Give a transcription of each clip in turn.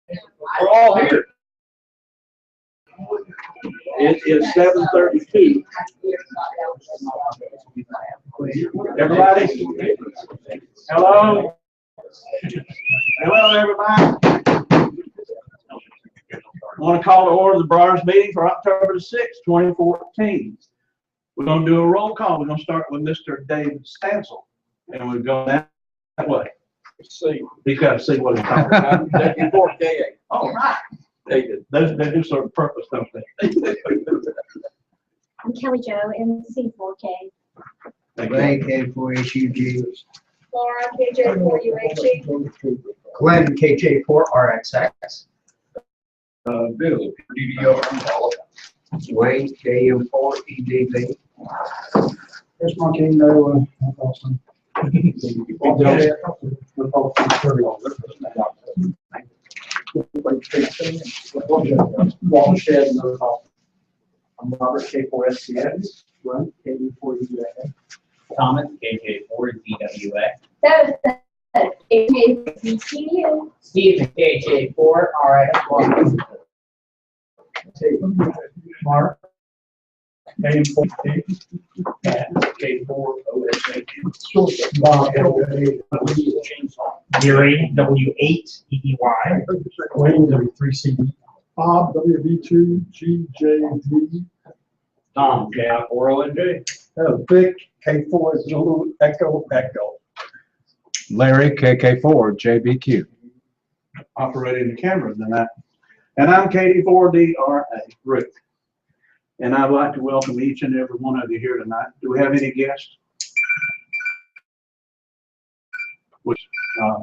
We're all here. It is 7:32. Everybody? Hello? Hello, everybody. I want to call to order the BRARS meeting for October the 6th, 2014. We're going to do a roll call. We're going to start with Mr. David Stansel. And we'll go that way. See. He's got to see what he's talking about. All right. They do sort of purpose, don't they? I'm Kelly Joe, MC4K. Ray K4HUG. Laura, KJ4UHG. Glenn KJ4RXX. Bill, DDO. Wayne KM4EDV. There's my game though. Awesome. Watershed, I'm Robert K4SCX, Glenn KD4UA. Thomas KJ4DWA. KJ4BTU. Stephen KJ4RX1. Mark K4K. K4OSH. Bob Gary W8EY. Wayne W3CD. Bob WB2GJD. Tom J4ONJ. Vic K4 Zulu Echo Echo. Larry KK4JBQ. Operating the camera tonight. And I'm KD4DRA, Rick. And I'd like to welcome each and every one of you here tonight. Do we have any guests? Which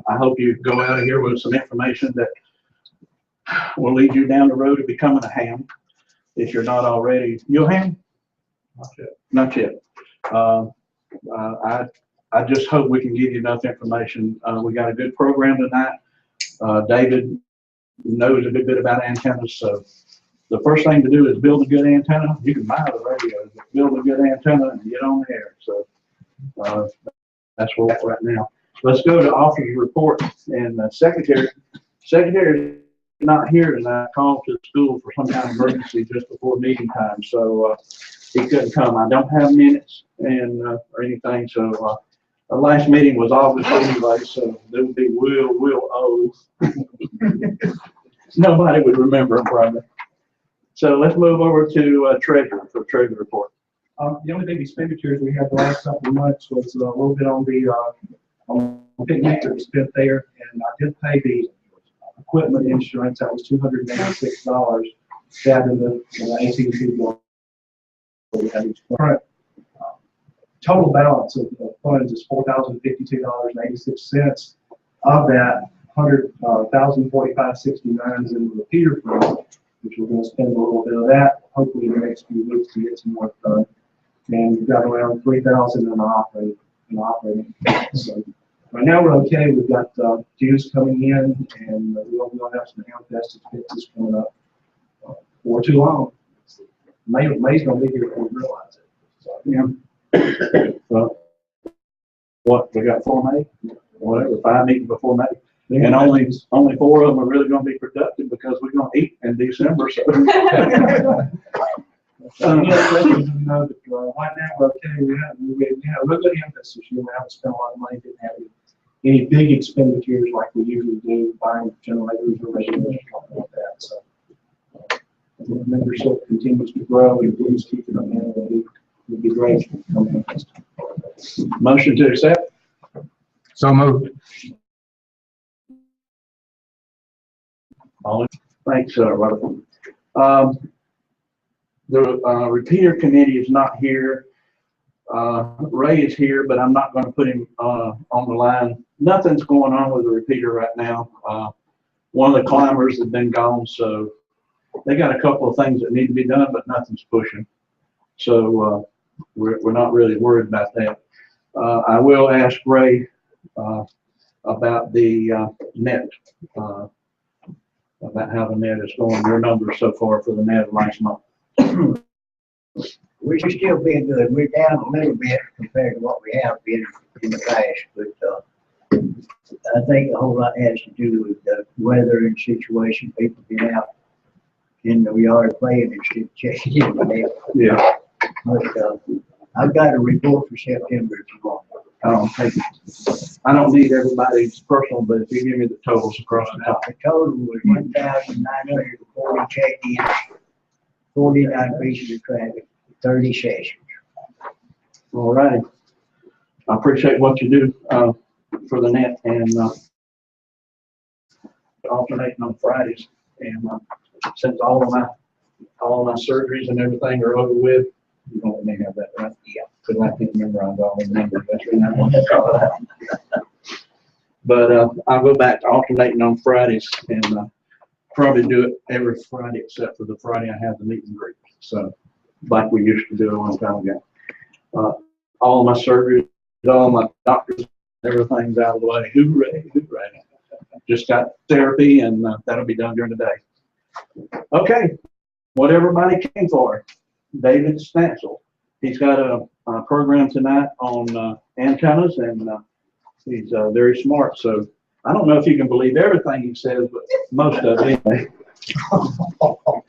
I hope you go out of here with some information that will lead you down the road to becoming a ham. If you're not already, you a ham? Not yet. Not yet. I just hope we can give you enough information. We got a good program tonight. David knows a good bit about antennas, so the first thing to do is build a good antenna. You can buy the radio, but build a good antenna and get on the air. So that's where we're at right now. Let's go to officer's report. And secretary is not here tonight. Called to the school for some kind of emergency just before meeting time, so he couldn't come. I don't have minutes and or anything, so our last meeting was August anyway, so there would be Will O. Nobody would remember him probably. So let's move over to treasurer for treasurer report. The only big expenditures we had the last couple of months was a little bit on the picnic that we spent there, and I did pay the equipment insurance. That was $286. That in the AT&T bill we had each month. Total balance of funds is $4,052.86. Of that, $100,045.69 is in the repeater fund, which we're going to spend a little bit of that. Hopefully in the next few weeks to get some more done. And we've got around $3,000 in operating. So right now we're okay. We've got dues coming in, and we'll have some ham-fest expenses coming up for too long. May's going to be here before we realize it. So, Yeah. Well, what we got 4 May, whatever, 5 meetings before May, and only 4 of them are really going to be productive because we're going to eat in December. So. Right now we're okay. We had a real good emphasis this year. We haven't spent a lot of money. Didn't have any big expenditures like we usually do, buying generators or radios or something like that. So the membership continues to grow, and please keep it on hand. It'd be great. Motion to accept. So moved. Thanks, Robert. The repeater committee is not here. Ray is here, but I'm not going to put him on the line. Nothing's going on with the repeater right now. One of the climbers has been gone, so they got a couple of things that need to be done, but nothing's pushing. So we're not really worried about that. I will ask Ray about the net, about how the net is going, your numbers so far for the net last month. We're still being good. We're down a little bit compared to what we have been in the past, but I think a whole lot has to do with the weather and situation. People get out in the yard playing and shit, checking in the mail. Yeah. But, I've got a report for September if you want. I don't need everybody's personal, but if you give me the totals across the top. The total was 1,940 check-ins, 49 pieces of traffic, 30 sessions. All right. I appreciate what you do, for the net and, alternating on Fridays. And, since all of my surgeries and everything are over with, you don't let me have that, right? Yeah. Because I can't remember, I don't remember, that's really not what to call it out. But, I'll go back to alternating on Fridays and, probably do it every Friday except for the Friday I have the meet and greet. So, like we used to do a long time ago. All my surgeries, all my doctors, everything's out of the way. Hooray, hooray. Just got therapy and that'll be done during the day. Okay, what everybody came for, David Stansel. He's got a program tonight on antennas and he's very smart. So I don't know if you can believe everything he says, but most of it anyway. Well,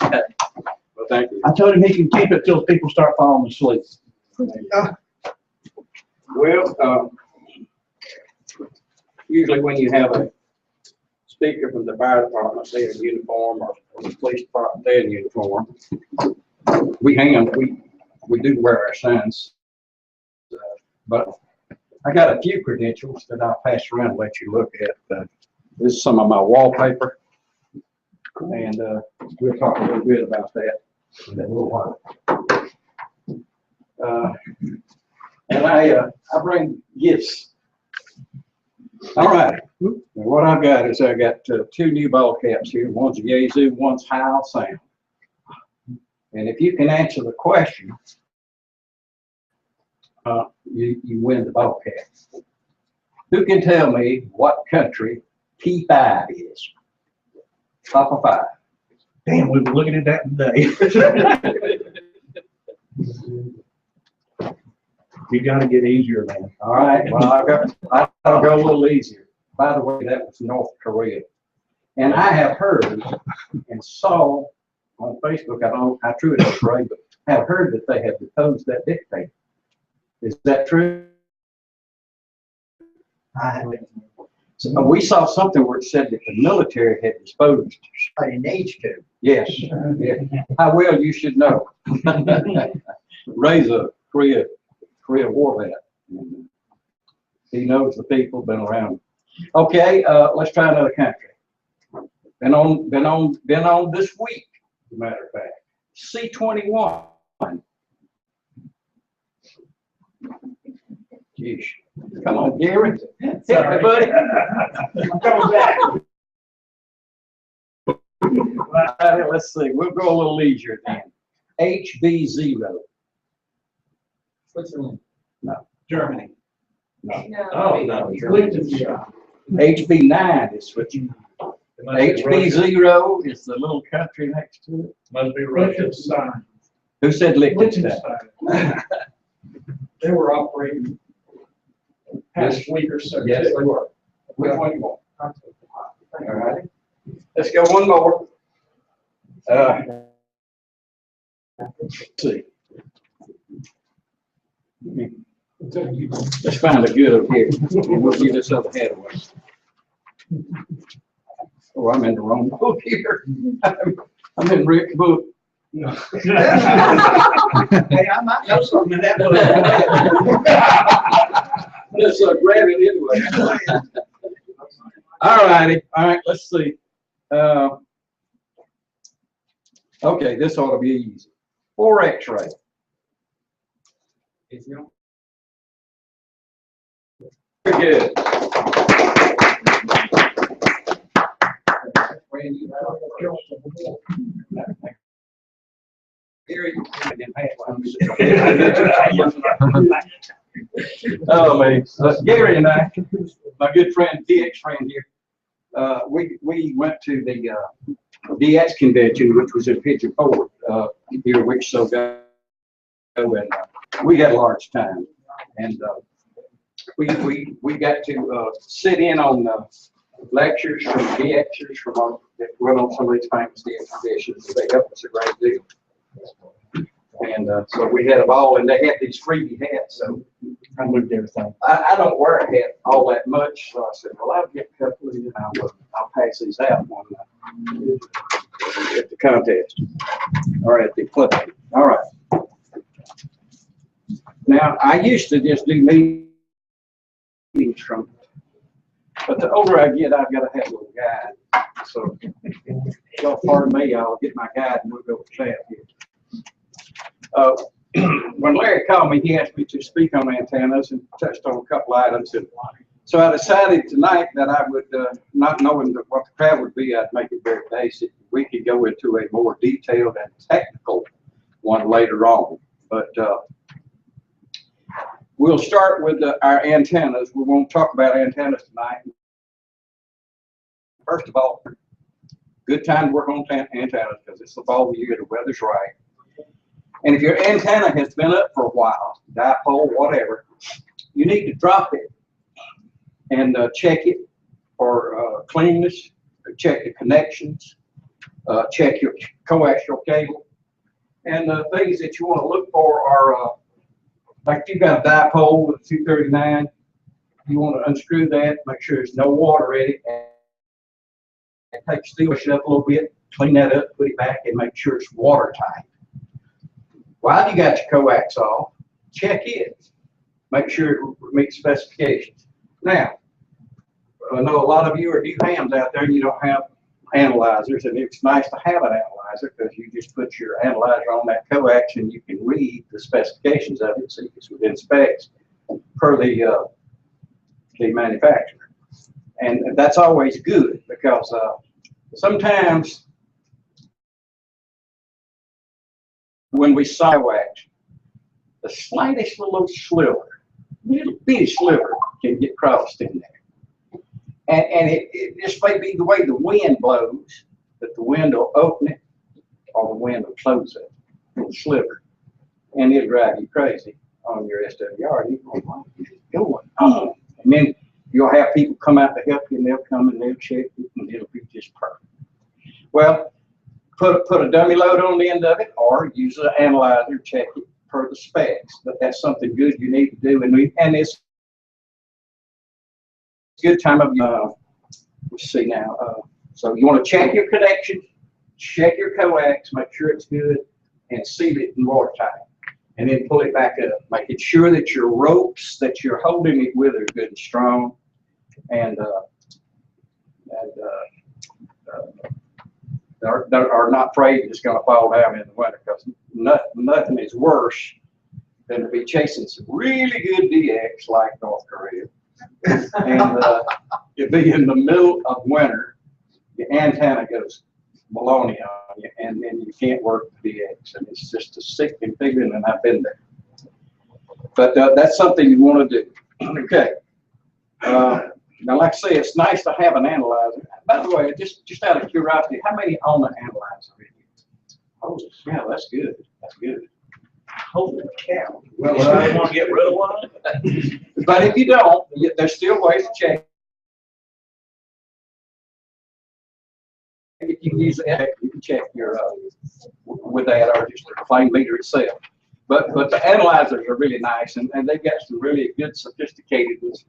thank you. I told him he can keep it till people start falling asleep. Well, usually when you have a speaker from the fire department, they're in uniform, or the police department, they're in uniform. We do wear our signs. But I got a few credentials that I'll pass around and let you look at. This is some of my wallpaper. And we'll talk a little bit about that in a little while. And I bring gifts. All right. And what I've got is I got two new ball caps here. One's a Yazoo, one's High Sound. And if you can answer the question, you win the ball cap. Who can tell me what country P5 is? Top of 5. Damn, we were looking at that today. You gotta get easier, man. All right, well, I'll go a little easier. By the way, that was North Korea. And I have heard and saw on Facebook, I truly don't agree, but have heard that they have deposed that dictator. Is that true? So we saw something where it said that the military had disposed. It needs to. Yes, yeah. How well you should know. Ray's a Korea war vet. He knows the people, been around. Okay, let's try another country. Been on this week, as a matter of fact. C-21. Jeez. Come on, Gary. Hit me, buddy. I'm coming back. Let's see. We'll go a little easier then. HB0. Switzerland. No. Germany. No. No. No. Liechtenstein. HB9 is Switzerland. HB0 is the little country next to it. Must be Liechtenstein. Who said Liechtenstein? They were operating past week or so. Yes, they were. Which one you want? All right. Let's go one more. Let's see. Let's find a good up here. And we'll give this other hat away. Oh, I'm in the wrong book here. I'm in Rick's book. Hey, I might know something in that book. Let's grab it anyway. All righty. All right, let's see. Okay, this ought to be easy. 4X-ray. Very good. Oh man, Gary and I, my good friend, DX friend here, we went to the DX convention, which was in Pigeon Forge here a week or so ago, and we had a large time. And we got to, sit in on the lectures from DXers from our, that run on some of these famous DX traditions. They helped us a great deal. And, so we had a ball, and they had these freebie hats, so I moved everything. I don't wear a hat all that much, so I said, well, I'll get a couple of these, and I'll pass these out one at the contest, or at the club. All right. Now, I used to just do meetings from, but the older I get, I've got to have a little guide. So, y'all pardon me, I'll get my guide and we'll go chat here. When Larry called me, he asked me to speak on antennas and touched on a couple items. And so I decided tonight that I would, not knowing what the crowd would be, I'd make it very basic. We could go into a more detailed and technical one later on. But we'll start with our antennas. We won't talk about antennas tonight. First of all, good time to work on antennas because it's the fall of the year, the weather's right. And if your antenna has been up for a while, dipole, whatever, you need to drop it and check it for cleanness, check the connections, check your coaxial cable. And the things that you want to look for are, like if you've got a dipole with 239, you want to unscrew that, make sure there's no water in it, and take the steel brush up a little bit, clean that up, put it back, and make sure it's watertight. While you got your coax off, check it. Make sure it meets specifications. Now, I know a lot of you are new hams out there and you don't have analyzers, and it's nice to have an analyzer because you just put your analyzer on that coax and you can read the specifications of it, so it's within specs per the manufacturer. And that's always good because sometimes when we coax, the slightest little sliver, little bitty sliver can get crossed in there. And it just may be the way the wind blows, that the wind will open it or the wind will close it, little sliver. And it'll drive you crazy on your SWR. You go, what is going on? And then you'll have people come out to help you, and they'll come and they'll check it, and it'll be just perfect. Well, put a dummy load on the end of it, or use an analyzer, check it per the specs. But that's something good you need to do, and it's a good time of let's see now. So you want to check your connection, check your coax, make sure it's good, and seal it in watertight, and then pull it back up, making sure that your ropes that you're holding it with are good and strong, and are not afraid it's going to fall down in the winter, because nothing is worse than to be chasing some really good DX like North Korea. And you'll be in the middle of winter, the antenna goes baloney on you, and then you can't work the DX. And it's just a sickening feeling, and I've been there. But that's something you want to do. Okay. Now, like I say, it's nice to have an analyzer. By the way, just out of curiosity, how many own an analyzer? Oh, yeah, that's good. That's good. Holy cow. Well, You want to get rid of one? but if you don't, there's still ways to check. If you can use it, you can check your with that, or just the plain meter itself. But the analyzers are really nice, and they've got some really good sophisticated ones.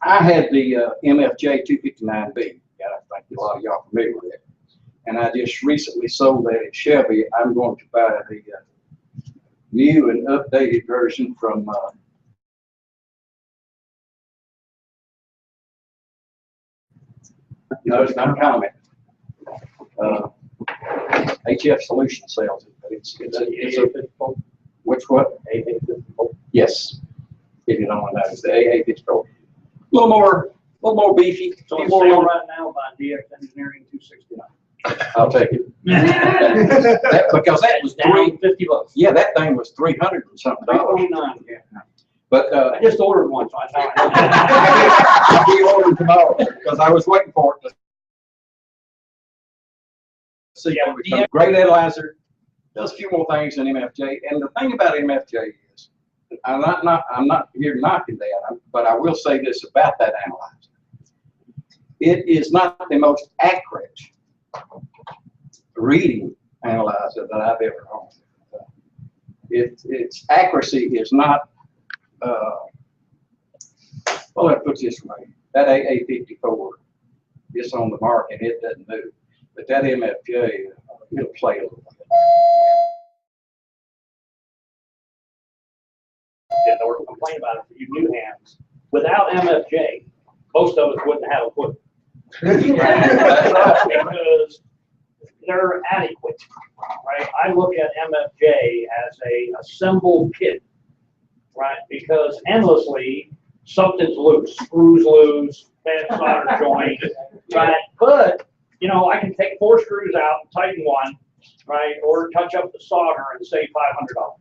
I had the MFJ 259B. Yeah, I think a lot of y'all are familiar with it. And I just recently sold that at Chevy. I'm going to buy the new and updated version from no, it's not a comment. HF Solution sells it, but it's a which what? AA54. Yes. If you don't want to know, it's the AA54. A little more beefy. So it's sale right now by DX Engineering 269. I'll take it. Because that was Down $50. yeah, that thing was $300 and something. $329. Yeah. But I just ordered one, so I I'll be ordering tomorrow because I was waiting for it to see. Yeah, Great analyzer, does a few more things than MFJ. And the thing about MFJ is I'm not here knocking that, but I will say this about that analyzer. It is not the most accurate reading analyzer that I've ever owned. Its accuracy is not, well, let's put it this way. That AA54 is on the market, it doesn't move. But that MFJ, it'll play a little bit. And or complain about it for you new hands. Without MFJ, most of us wouldn't have a clue. Because they're adequate, right? I look at MFJ as a assembled kit, right? Because endlessly, something's loose, screws loose, bad solder joint, right? But, you know, I can take 4 screws out and tighten one, right? Or touch up the solder and save $500,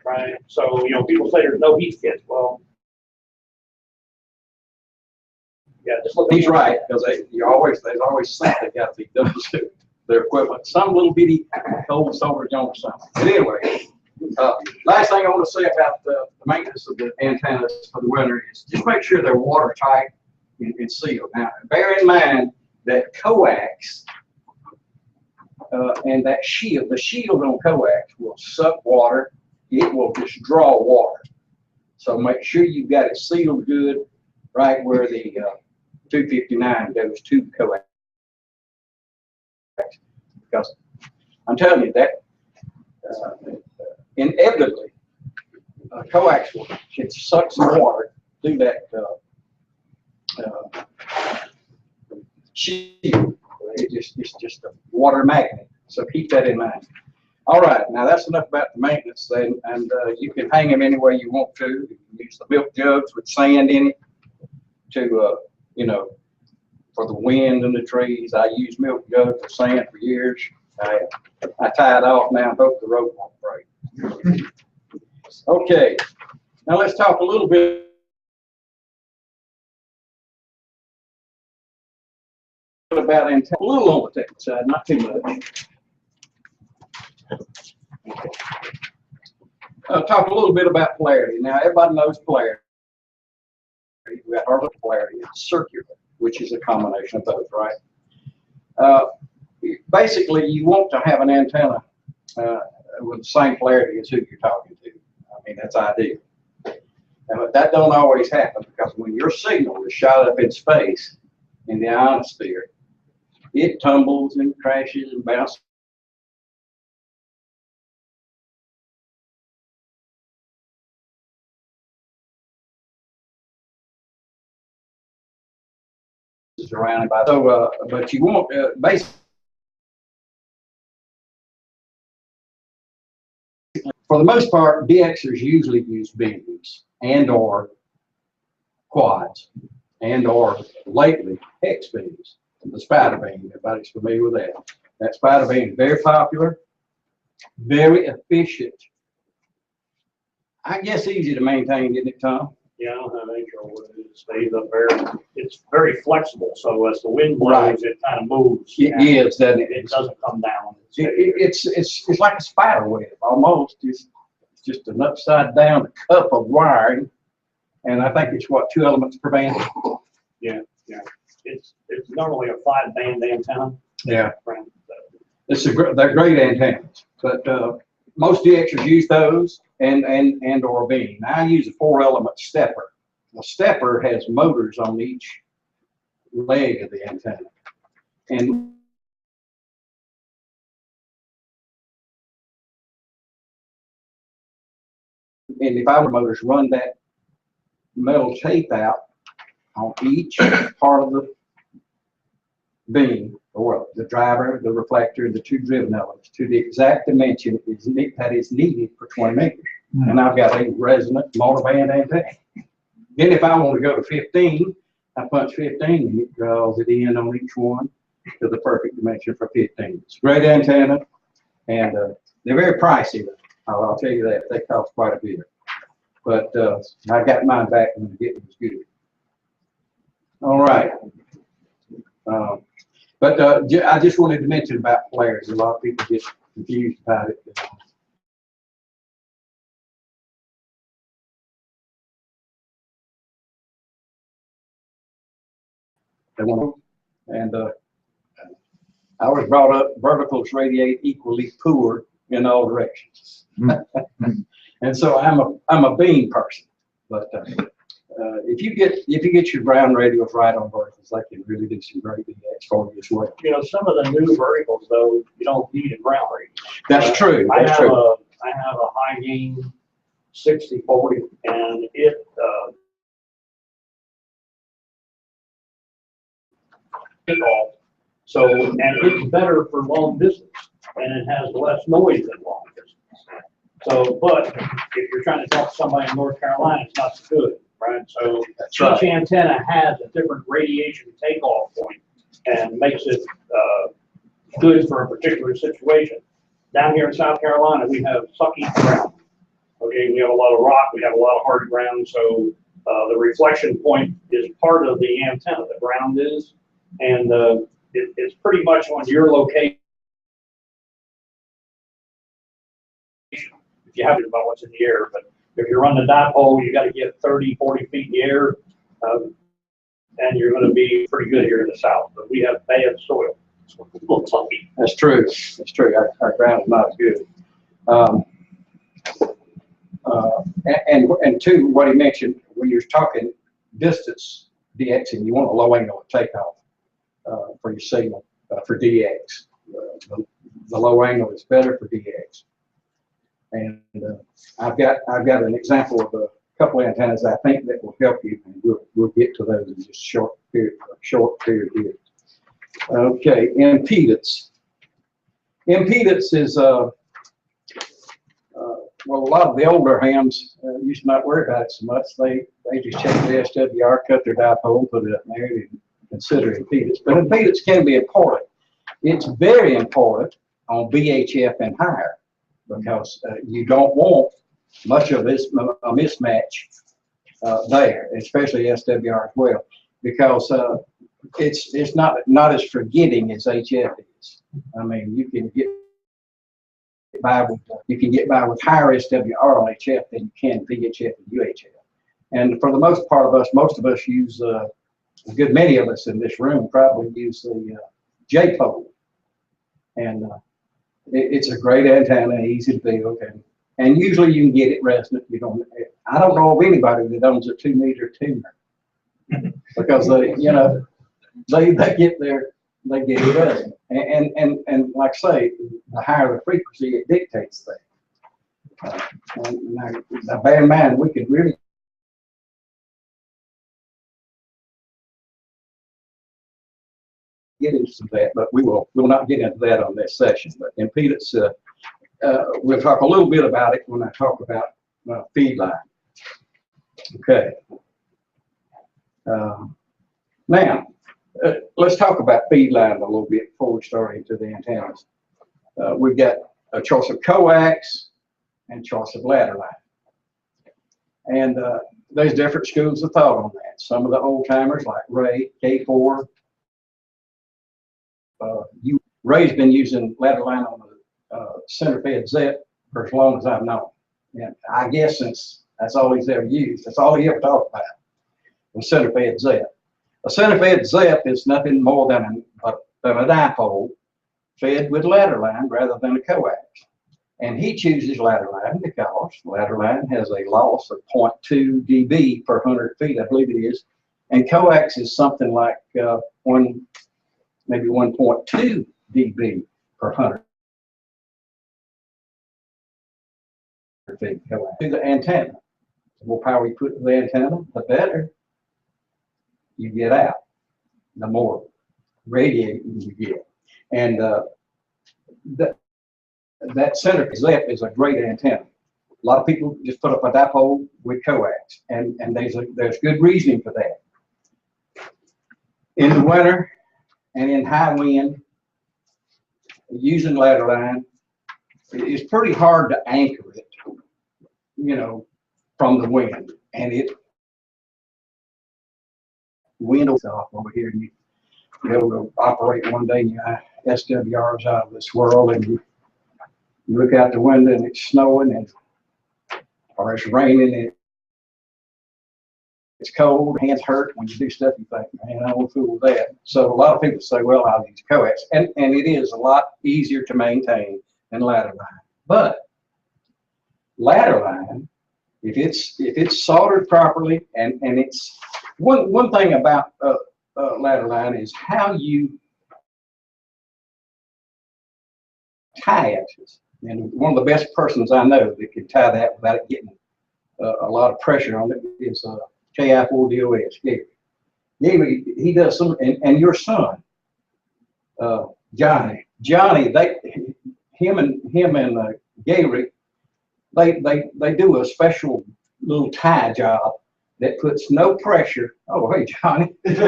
right? So, you know, people say there's no heat kits. Well, yeah, just look. He's right, because there's always something got to be done to their equipment. Some little bitty cold solder joint or something. But anyway, last thing I want to say about the maintenance of the antennas for the winter is just make sure they're watertight and sealed. Now, bear in mind that coax and that shield, the shield on coax will suck water. It will just draw water. So make sure you've got it sealed good right where the 259 goes to coax. Because I'm telling you that inevitably coax will suck some water through that shield. It's just a water magnet. So keep that in mind. All right, now that's enough about the maintenance, and you can hang them any way you want to. You can use the milk jugs with sand in it to, you know, for the wind and the trees. I use milk jugs with sand for years. I tie it off now and hope the rope won't break. Okay, now let's talk a little bit about antenna, a little on the technical side, not too much. Talk a little bit about polarity. Now, everybody knows polarity. We have orbital polarity. It's circular, which is a combination of both, right? Basically, you want to have an antenna with the same polarity as who you're talking to. I mean, that's ideal. But that don't always happen, because when your signal is shot up in space in the ionosphere, it tumbles and crashes and bounces around about. So, but you want basically, for the most part, DXers usually use beams and or quads and or lately hex beams. The spider beam, everybody's familiar with that. That spider beam is very popular, very efficient. I guess easy to maintain, isn't it, Tom? Yeah, I don't have any trouble with it. It stays up there. It's very flexible, so as the wind blows, Right. it kind of moves. It is, doesn't it? It doesn't come down. It's like a spider web almost. It's just an upside down cup of wiring, and I think it's what, 2 elements per band. Yeah. It's normally a 5-band antenna. Yeah, Right. they're great antennas, but most DXers use those and or beam. Now I use a 4-element stepper. The stepper has motors on each leg of the antenna, and if I were motors, run that metal tape out on each part of the beam, or the driver, the reflector, and the 2 driven elements to the exact dimension that is needed for 20 meters. And I've got a resonant multiband antenna. Then if I want to go to 15, I punch 15 and it draws it in on each one to the perfect dimension for 15. It's a great antenna, and they're very pricey. I'll tell you that. They cost quite a bit. But I got mine back when the getting was good. All right. But I just wanted to mention about polarity. A lot of people get confused about it. They want to, and I was brought up, verticals radiate equally poor in all directions. And so I'm a beam person, but if you get your ground radials right on verticals, they can really do some great DX for you as well. You know, some of the new verticals though, you don't need a ground radius. That's true. I That's have true. I have a high gain 60/40 and it, takeoff. So, and it's better for long distance and it has less noise than long distance. So, but if you're trying to talk to somebody in North Carolina, it's not so good, right? So That's right. each antenna has a different radiation takeoff point and makes it, good for a particular situation. Down here in South Carolina, we have sucky ground. Okay, we have a lot of rock, we have a lot of hard ground, so the reflection point is part of the antenna, the ground is, and it's pretty much on your location. If you have it about what's in the air, but if you're running a dipole, you got to get 30, 40 feet in the air, and you're going to be pretty good here in the south. But we have bad soil. It's a little funky. That's true. That's true. Our ground is not as good. And two, what he mentioned, when you're talking distance DX and you want a low angle takeoff for your signal for DX, the low angle is better for DX. And I've got an example of a couple of antennas I think that will help you, and we'll get to those in just a short period here. Okay, impedance. Impedance is well, a lot of the older hams used to not worry about it so much. They just check the SWR, cut their dipole, and put it up there and consider impedance. But impedance can be important. It's very important on VHF and higher because you don't want much of this a mismatch there, especially SWR as well, because it's not as forgetting as HF is. I mean, you can get by with higher SWR on HF than you can VHF and UHF. And for the most part of us, most of us use a good many of us in this room probably use the J pole, and it's a great antenna, easy to build, and usually you can get it resonant. I don't know of anybody that owns a 2 meter tuner because they get it resonant. And like I say, the higher the frequency, it dictates that. Now bear in mind, we could really get into that, but we'll not get into that on this session. But impedance, we'll talk a little bit about it when I talk about feed line. Okay. Now, let's talk about feed line a little bit before we start into the antennas. We've got a choice of coax and choice of ladder line. And there's different schools of thought on that. Some of the old timers like Ray, K4, Ray's been using ladder line on the center fed ZEP for as long as I've known. And I guess since that's all he's ever used, that's all he ever talked about was center fed ZEP. A center fed ZEP is nothing more than a dipole fed with ladder line rather than a coax. And he chooses ladder line because ladder line has a loss of 0.2 dB per 100 feet, I believe it is. And coax is something like maybe 1.2 dB per 100 feet. To the antenna. The more power you put in the antenna, the better you get out, the more radiating you get. And that center ZEP is a great antenna. A lot of people just put up a dipole with coax, and there's good reasoning for that. In the winter and in high wind, using ladder line, it's pretty hard to anchor it, from the wind. And wind goes off over here, and you go operate one day, and your SWR's out of this world, and you look out the window and it's snowing or it's raining, and it's cold, hands hurt. When you do stuff, you think, man, I won't fool with that. So a lot of people say, well, I'll use coax. And it is a lot easier to maintain than ladder line. But ladder line, if it's soldered properly, and it's one thing about ladder line is how you tie it. And one of the best persons I know that can tie that without it getting a lot of pressure on it is KI4DOS, Gary. Gary, he does some, and your son, Johnny, him and Gary, they do a special little tie job that puts no pressure. Oh, hey, Johnny. They put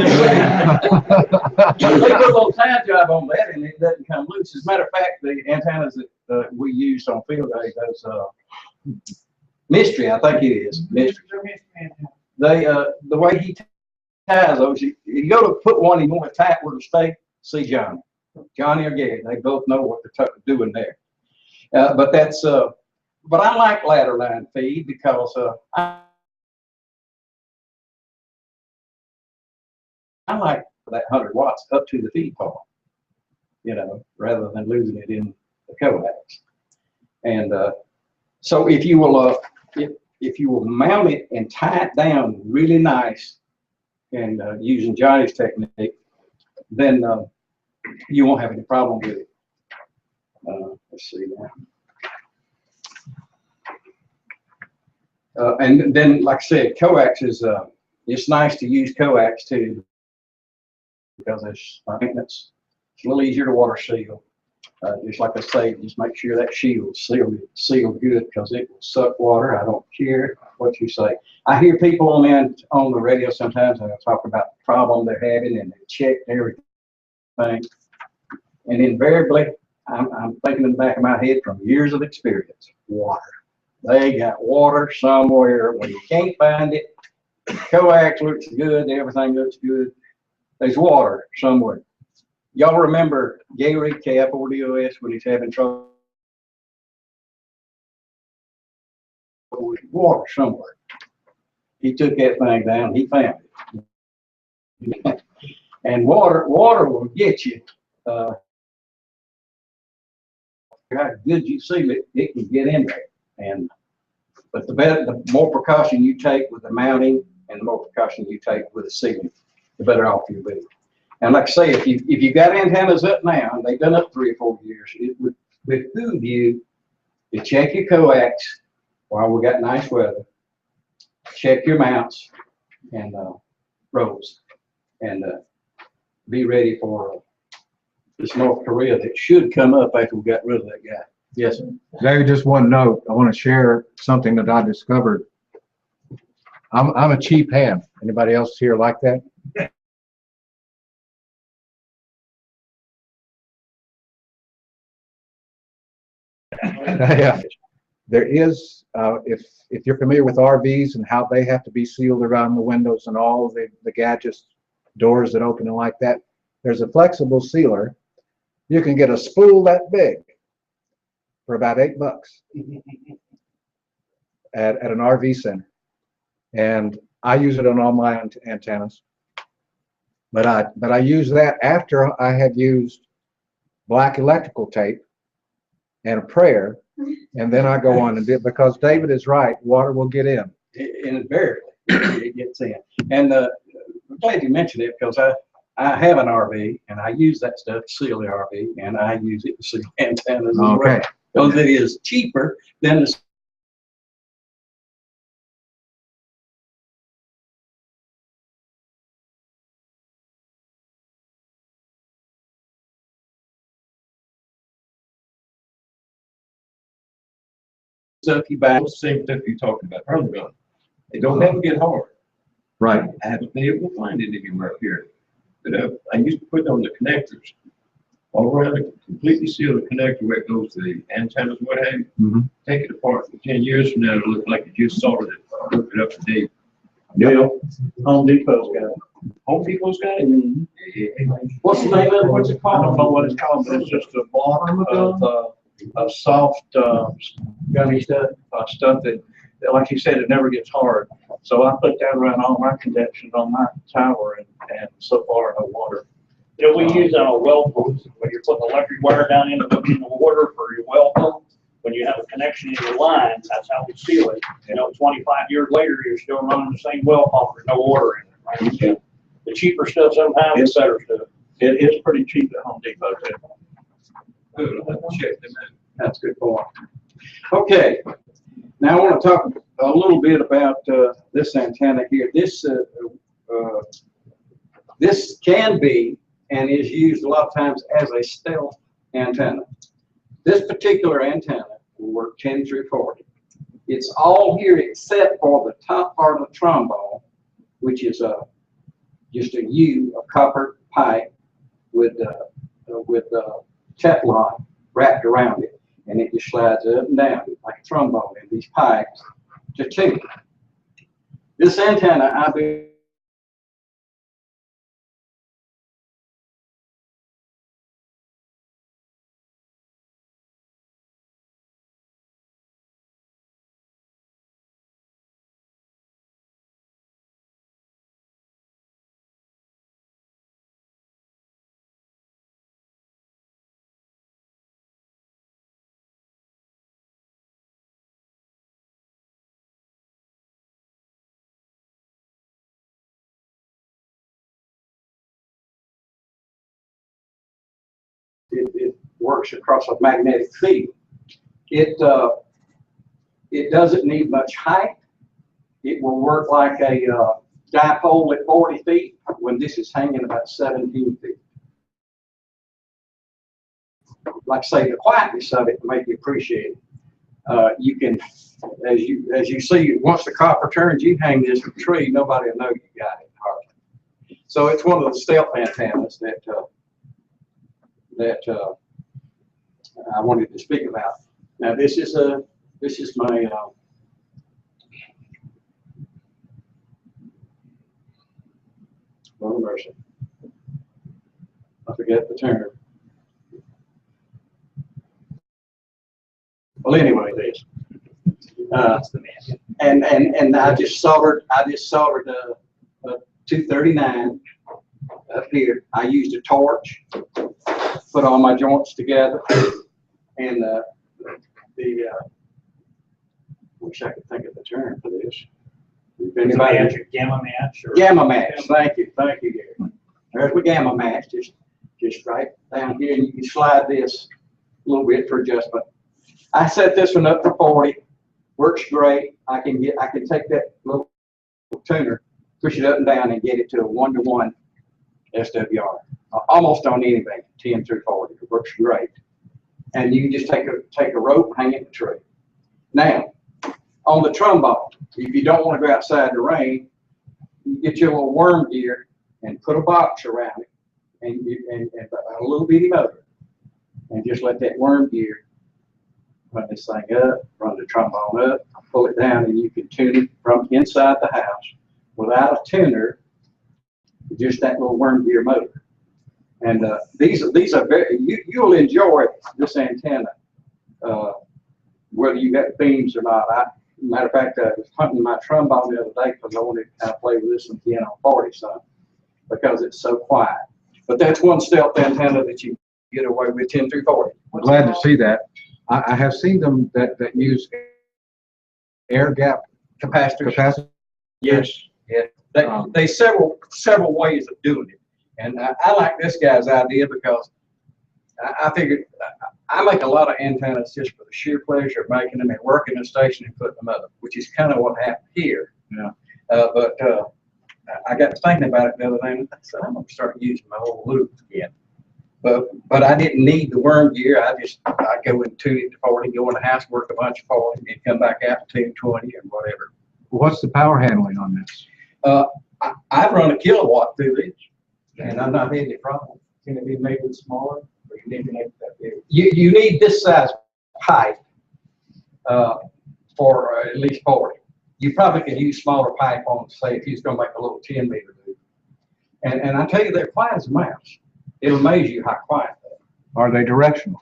a little tie job on that and it doesn't come loose. As a matter of fact, the antennas that we used on field day, those Mystery, I think it is, Mystery. The way he ties those, you go to put one, you want to tie it where to stay, see Johnny or Gary, they both know what they're doing there. But that's, but I like ladder line feed because I like that 100 watts up to the feed part, rather than losing it in the coax. And so if you will, if you will mount it and tie it down really nice, and using Johnny's technique, then you won't have any problem with it. Let's see now. And then, like I said, coax is it's nice to use coax too, because I think it's a little easier to water seal. Just like I say, just make sure that shield's sealed good, because it will suck water. I don't care what you say. I hear people on the radio sometimes, and they talk about the problem they're having, and they check everything. And invariably, I'm thinking in the back of my head from years of experience, water. They got water somewhere when you can't find it. Coax looks good, everything looks good. There's water somewhere. Y'all remember Gary, KI4DOS, when he's having trouble with water somewhere? He took that thing down, he found it. And water will get you. How good you seal it, it can get in there. But the more precaution you take with the mounting and the more precaution you take with the sealing, the better off you'll be. And like I say, if you got antennas up now, and they've been up 3 or 4 years, it would behoove you to check your coax while we got nice weather, check your mounts and rows, and be ready for this North Korea that should come up after we got rid of that guy. Yes, sir. David, just one note. I want to share something that I discovered. I'm a cheap ham. Anybody else here like that? Yeah. There is, if you're familiar with RVs and how they have to be sealed around the windows and all the gadgets, doors that open and like that, there's a flexible sealer. You can get a spool that big for about $8 at an RV center. And I use it on all my antennas. But I use that after I have used black electrical tape and a prayer, and then I go on and do it, because David is right, water will get in. Invariably, it gets in. And I'm glad you mentioned it, because I have an RV, and I use that stuff to seal the RV, and I use it to seal antennas as well. Because it is cheaper than the stuff you buy. Same stuff you talked about earlier. It don't have to get hard. Right. I haven't been able to find it anywhere up here. But I used to put on the connectors all around it, completely seal the connector where it goes to the antennas, what have you. Mm-hmm. Take it apart for 10 years from now, it'll look like you just soldered it, hooked it up to date. Yeah, Home Depot's got it. Home Depot's got it? What's the name of it? What's it called? I don't know what it's called, but it's just a block of soft, gummy stuff, stuff that like you said, it never gets hard. So I put that around all my connections on my tower, and so far no water. You know, we use on a well pump, when you're putting electric wire down into the water for your well pump, when you have a connection in your line, that's how we seal it. You know, 25 years later, you're still running the same well pump with no water in it, right? Yeah. The cheaper stuff sometimes, the better stuff. It is pretty cheap at Home Depot too. Good, I'll have to check them out. That's a good point. Okay, now I want to talk a little bit about this antenna here. This can be and is used a lot of times as a stealth antenna. This particular antenna will work 10 through 40. It's all here except for the top part of the trombone, which is just a U, a copper pipe with Teflon wrapped around it, and it just slides up and down like a trombone in these pipes to tune. This antenna, I believe, it works across a magnetic field. It doesn't need much height. It will work like a dipole at 40 feet when this is hanging about 17 feet. Like I say, the quietness of it may be appreciated. You can, as you see, once the copper turns, you hang this from a tree, nobody will know you got it hardly. So it's one of the stealth antennas that I wanted to speak about. Now this is my oh mercy, I forget the term. Well, anyway, this and I just soldered a 239 up here. I used a torch, put all my joints together, and wish I could think of the term for this. If anybody, Gamma match or? gamma match. Thank you, Gary. There's my gamma match, just right down here, and you can slide this a little bit for adjustment. I set this one up for 40. Works great. I can take that little tuner, push it up and down, and get it to a 1-to-1 SWR. Almost on anything, 10 through 40. It works great. And you can just take a rope, hang it in the tree. Now, on the trombone, if you don't want to go outside in the rain, you get your little worm gear and put a box around it, and a little bitty motor, and just let that worm gear run this thing up, run the trombone up, pull it down, and you can tune it from inside the house without a tuner, just that little worm gear motor. And these are very, you'll enjoy this antenna, whether you got beams or not. Matter of fact, I was hunting my trombone the other day because I wanted to kind of play with this one again on 40 some, because it's so quiet. But that's one stealth antenna that you get away with 10 through 40. I'm glad to see that. I have seen them that use air gap Capacitors. Yes. Yeah. They several ways of doing it. And I like this guy's idea because I figured I make a lot of antennas just for the sheer pleasure of making them and working the station and putting them up, which is kind of what happened here. Yeah. But I got to thinking about it the other day, and I said, I'm going to start using my old loop again. But I didn't need the worm gear. I go and tune it to 40, go in the house, work a bunch of 40, and come back out to 20 or whatever. What's the power handling on this? I run a kilowatt through this, and I'm not having any problem. Can it be made with smaller, or you need to make that big? You need this size pipe for at least 40. You probably could use smaller pipe on, say, if you're going to make a little 10 meter loop. And I tell you, they're quiet as a mouse. It'll amaze you how quiet they are. Are they directional?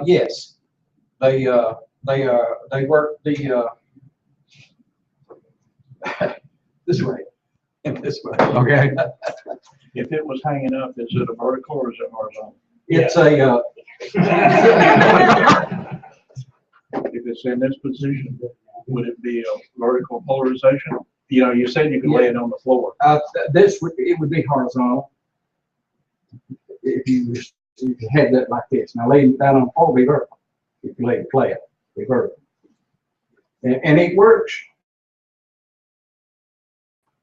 Yes, they work This way, and this way. Okay. If it was hanging up, is it a vertical or is it horizontal? It's a, If it's in this position, would it be a vertical polarization? You know, you said you could lay it on the floor. it would be horizontal. If you had that like this. Now lay it down on the floor, be vertical. If you lay it flat, be vertical. And it works.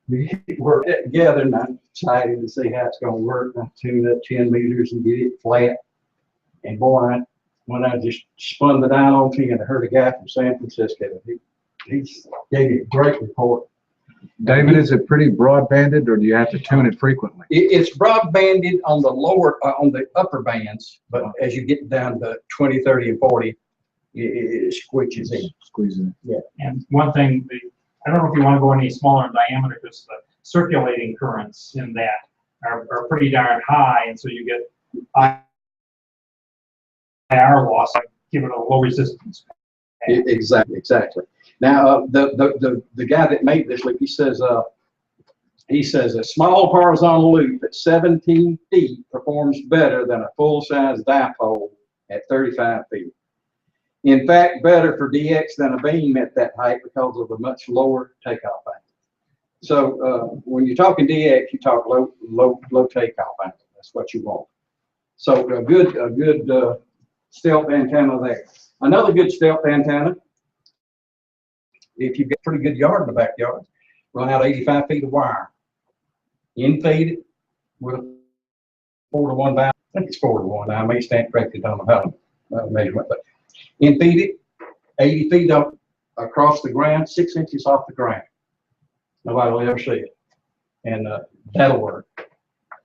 It worked together, and I'm excited to see how it's gonna work. I tuned up 10 meters and get it flat. And boy, when I just spun the dial on and I heard a guy from San Francisco, he gave me a great report. David, is it pretty broadbanded or do you have to tune it frequently? It's broadbanded on the lower, on the upper bands, but as you get down to 20, 30, and 40, it squishes in. Squeeze in. And one thing, I don't know if you want to go any smaller in diameter because the circulating currents in that are pretty darn high, and so you get IR loss, like give it a low resistance. Exactly. Now, the guy that made this loop, he says a small horizontal loop at 17 feet performs better than a full-size dipole at 35 feet. In fact, better for DX than a beam at that height because of the much lower takeoff angle. So when you're talking DX, you talk low takeoff angle. That's what you want. So a good stealth antenna there. Another good stealth antenna, if you've got a pretty good yard in the backyard, run out 85 feet of wire. In-feed it with a 4-to-1 valve. I think it's 4-to-1. I may stand corrected on the measurement, but in-feed it 80 feet up across the ground, 6 inches off the ground. Nobody will ever see it. And that'll work.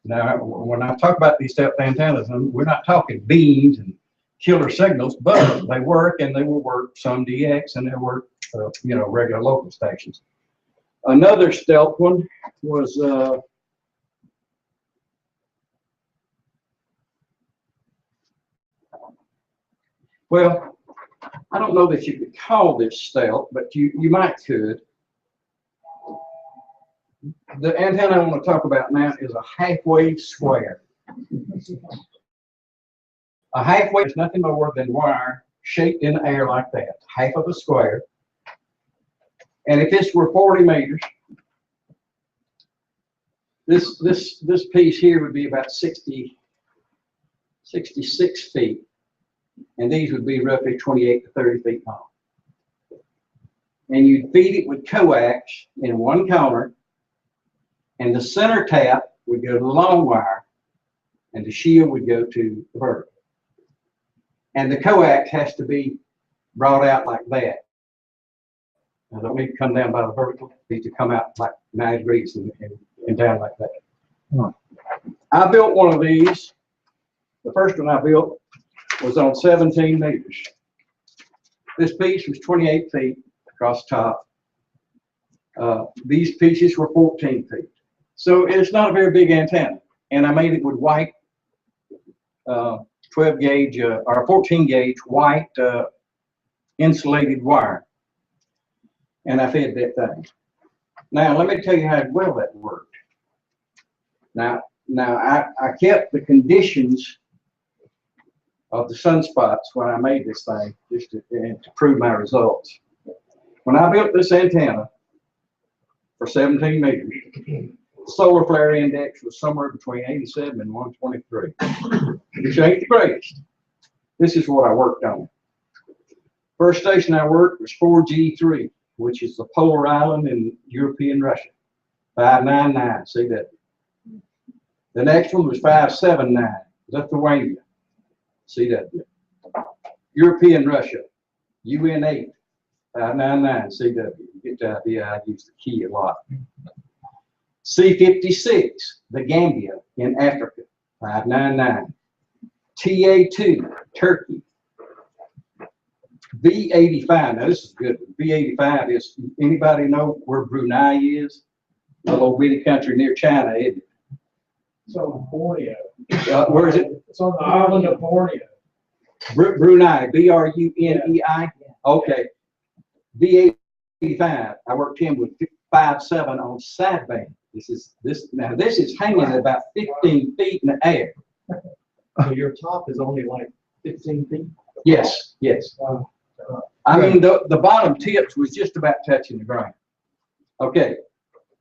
Now, when I talk about these stealth antennas, we're not talking beams and killer signals, but they work, and they will work some DX, and they work, regular local stations. Another stealth one was well, I don't know that you could call this stealth, but you might could. The antenna I want to talk about now is a half-wave square. A half-wave is nothing more than wire shaped in the air like that, half of a square. And if this were 40 meters, this piece here would be about 66 feet, and these would be roughly 28 to 30 feet long. And you'd feed it with coax in one corner, and the center tap would go to the long wire, and the shield would go to the vertical. And the coax has to be brought out like that. I don't need to come down by the vertical. It needs to come out like 9 degrees and down like that. Huh. I built one of these. The first one I built was on 17 meters. This piece was 28 feet across the top. These pieces were 14 feet. So it's not a very big antenna. And I made it with white 12 gauge or 14 gauge white insulated wire. And I fed that thing. Now, let me tell you how well that worked. Now I kept the conditions of the sunspots when I made this thing, just to prove my results. When I built this antenna for 17 meters, the solar flare index was somewhere between 87 and 123, which ain't the greatest. This is what I worked on. First station I worked was 4G3, which is the polar island in European Russia, 599, see that. The next one was 579, Lithuania, see that. European Russia, UN8, 599, CW. You get the idea, I use the key a lot. C56, the Gambia in Africa, 599. TA2, Turkey. B85, now this is good. B85 is, anybody know where Brunei is? A little bitty country near China, isn't it? It's on Borneo. Where is it? It's on the island of Borneo. Brunei, B-R-U-N-E-I? Okay. B85, I worked him with 5.7 on sideband. This is hanging at about 15 feet in the air. So your top is only like 15 feet? Yes, yes. I mean, the bottom tips was just about touching the ground. Okay,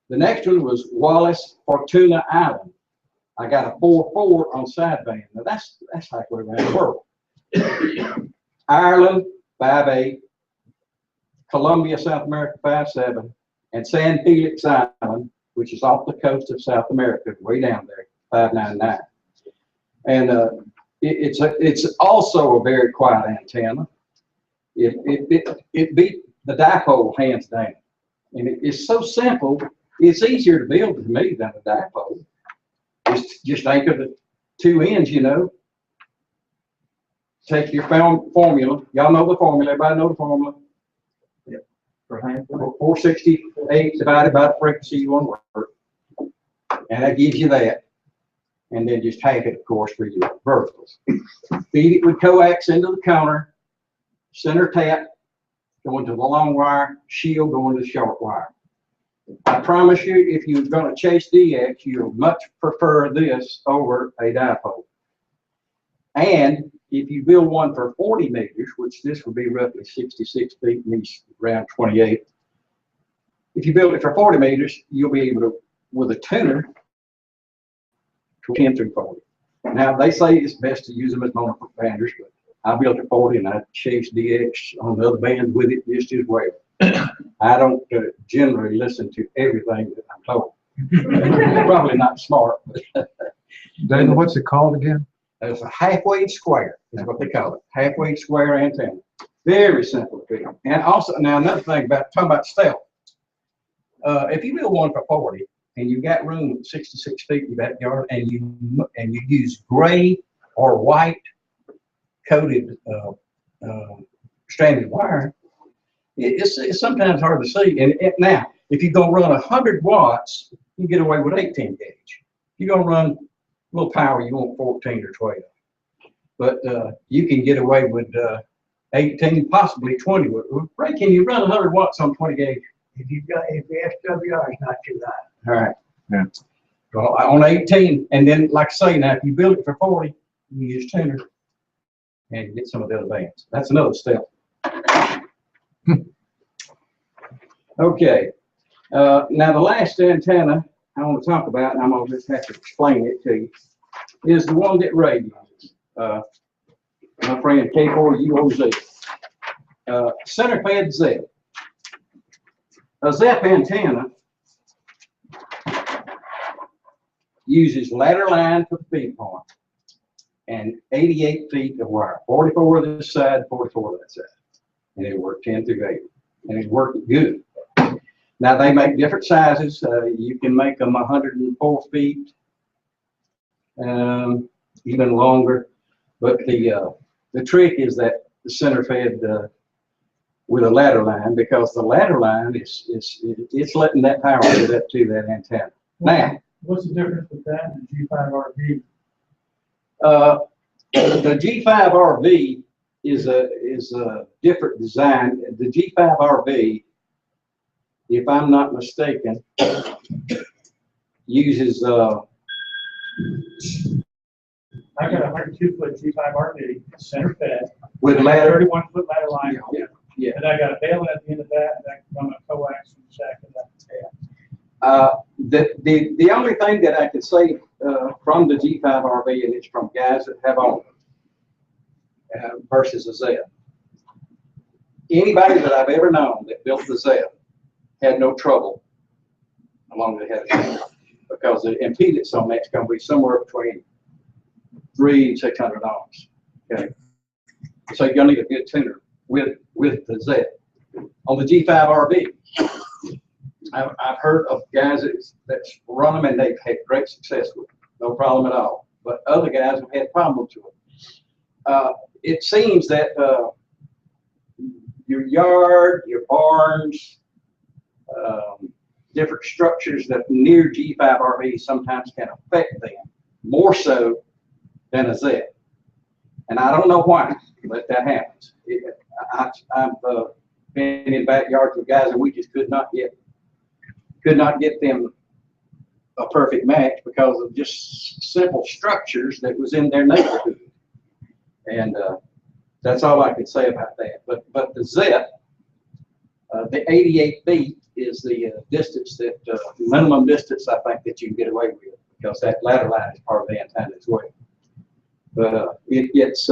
the next one was Wallace Fortuna Island. I got a 4.4 on sideband. Now that's halfway around the world. Ireland, 5.8. Colombia, South America, 5.7. And San Felix Island, which is off the coast of South America, way down there, 5.99. And it's also a very quiet antenna. It beat the dipole hands down. And it's so simple, it's easier to build to me than a dipole. Just think of the two ends, you know. Take your formula. Y'all know the formula. Everybody know the formula. Yep. For hand point. 468 divided by the frequency you want to work. And that gives you that. And then just half it, of course, for your verticals. Feed it with coax into the counter. Center tap going to the long wire. Shield going to the short wire. I promise you, if you're going to chase DX, you'll much prefer this over a dipole. And if you build one for 40 meters, which this would be roughly 66 feet and these around 28, if you build it for 40 meters, you'll be able to, with a tuner, 10 through 40. Now, they say it's best to use them as monofocanders, but I built a 40 and I chased DX on the other bands with it just as well. I don't generally listen to everything that I'm told. Probably not smart. But David, what's it called again? it's a half-wave square, is what they call it. Half-wave square antenna. Very simple to build. And also, now another thing about talking about stealth. If you build one for 40 and you got room 66 feet in your backyard and you use gray or white coated stranded wire, it's sometimes hard to see. And now, if you go run 100 watts, you get away with 18 gauge. If you're gonna run a little power, you want 14 or 12. But you can get away with 18, possibly 20. Ray, can you run 100 watts on 20 gauge? If the SWR is not too high. All right. Yeah. Well, on 18, and then like I say, now if you build it for 40, you use tuner and get some of the other bands. That's another step. Okay. Now the last antenna I want to talk about, and I'm going to just have to explain it to you, is the one that Ray uses. My friend K4UOZ. Center fed ZEP. A ZEP antenna uses ladder line for the feed point and 88 feet of wire, 44 of this side, 44 of that side. And it worked 10 through 8. And it worked good. Now they make different sizes. You can make them 104 feet, even longer. But the trick is that the center fed with a ladder line, because the ladder line it's letting that power get up to that antenna. Now, What's the difference with that and the G5RV? the G5RV is a different design. The G5RV, if I'm not mistaken, uses I got a 102-foot G5RV, center fed, with ladder. 31-foot ladder line. Yeah. And I got a baling at the end of that, and I can run a coax and jack it up. The only thing that I can say from the G5RV, and it's from guys that have owned it, versus a ZEP. Anybody that I've ever known that built the ZEP had no trouble along the head, because the impedance on that's going to be somewhere between $300 and $600. Okay, so you're going to need a good tuner with the ZEP. On the G5RV, I've heard of guys that's run them and they've had great success with them, no problem at all. But other guys have had problems with them. It seems that your yard, your barns, different structures that near G5RV sometimes can affect them more so than a ZEP. And I don't know why, but that happens. I've been in backyards with guys and we just could not get could not get them a perfect match because of just simple structures that was in their neighborhood. And that's all I can say about that. But the ZET, the 88 feet is the distance that, minimum distance I think that you can get away with, because that ladder line is part of the antenna as well. But it gets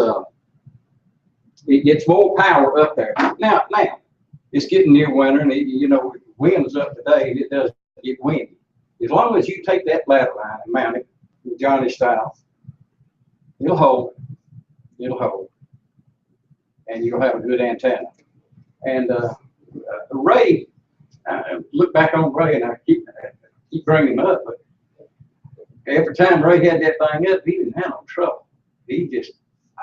more power up there. Now it's getting near winter, and you know, wind's up today, and it does get windy. As long as you take that ladder line and mount it, Johnny style, it'll hold. It'll hold, and you'll have a good antenna. And Ray, look back on Ray, and I keep bringing him up, but every time Ray had that thing up, he didn't have no trouble.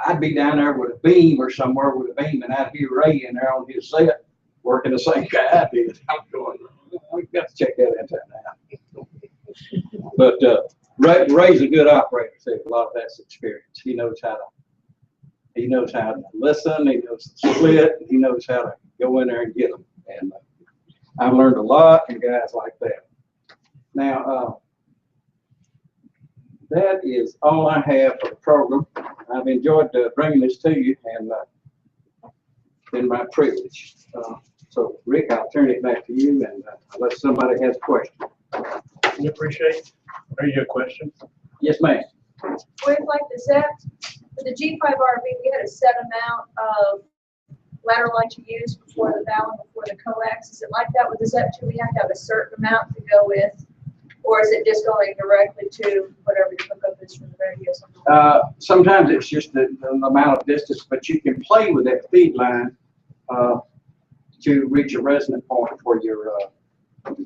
I'd be down there with a beam or somewhere with a beam, and I'd hear Ray in there on his set working the same guy I did. I'm going, we've got to check that antenna out. But Ray's a good operator too. A lot of that's experience. He knows how to listen. He knows to split. He knows how to go in there and get them. And I've learned a lot from guys like that. Now, that is all I have for the program. I've enjoyed bringing this to you, and it's been my privilege. So, Rick, I'll turn it back to you, and unless somebody has a question. We appreciate. Are you a question? Yes, ma'am. With like the ZEP, for the G5 RV, we had a set amount of ladder line to use before the bow and before the coax. Is it like that with the ZEP too? We have to have a certain amount to go with, or is it just going directly to whatever the hookup is for the radio? Sometimes it's just the amount of distance, but you can play with that feed line to reach a resonant point for your,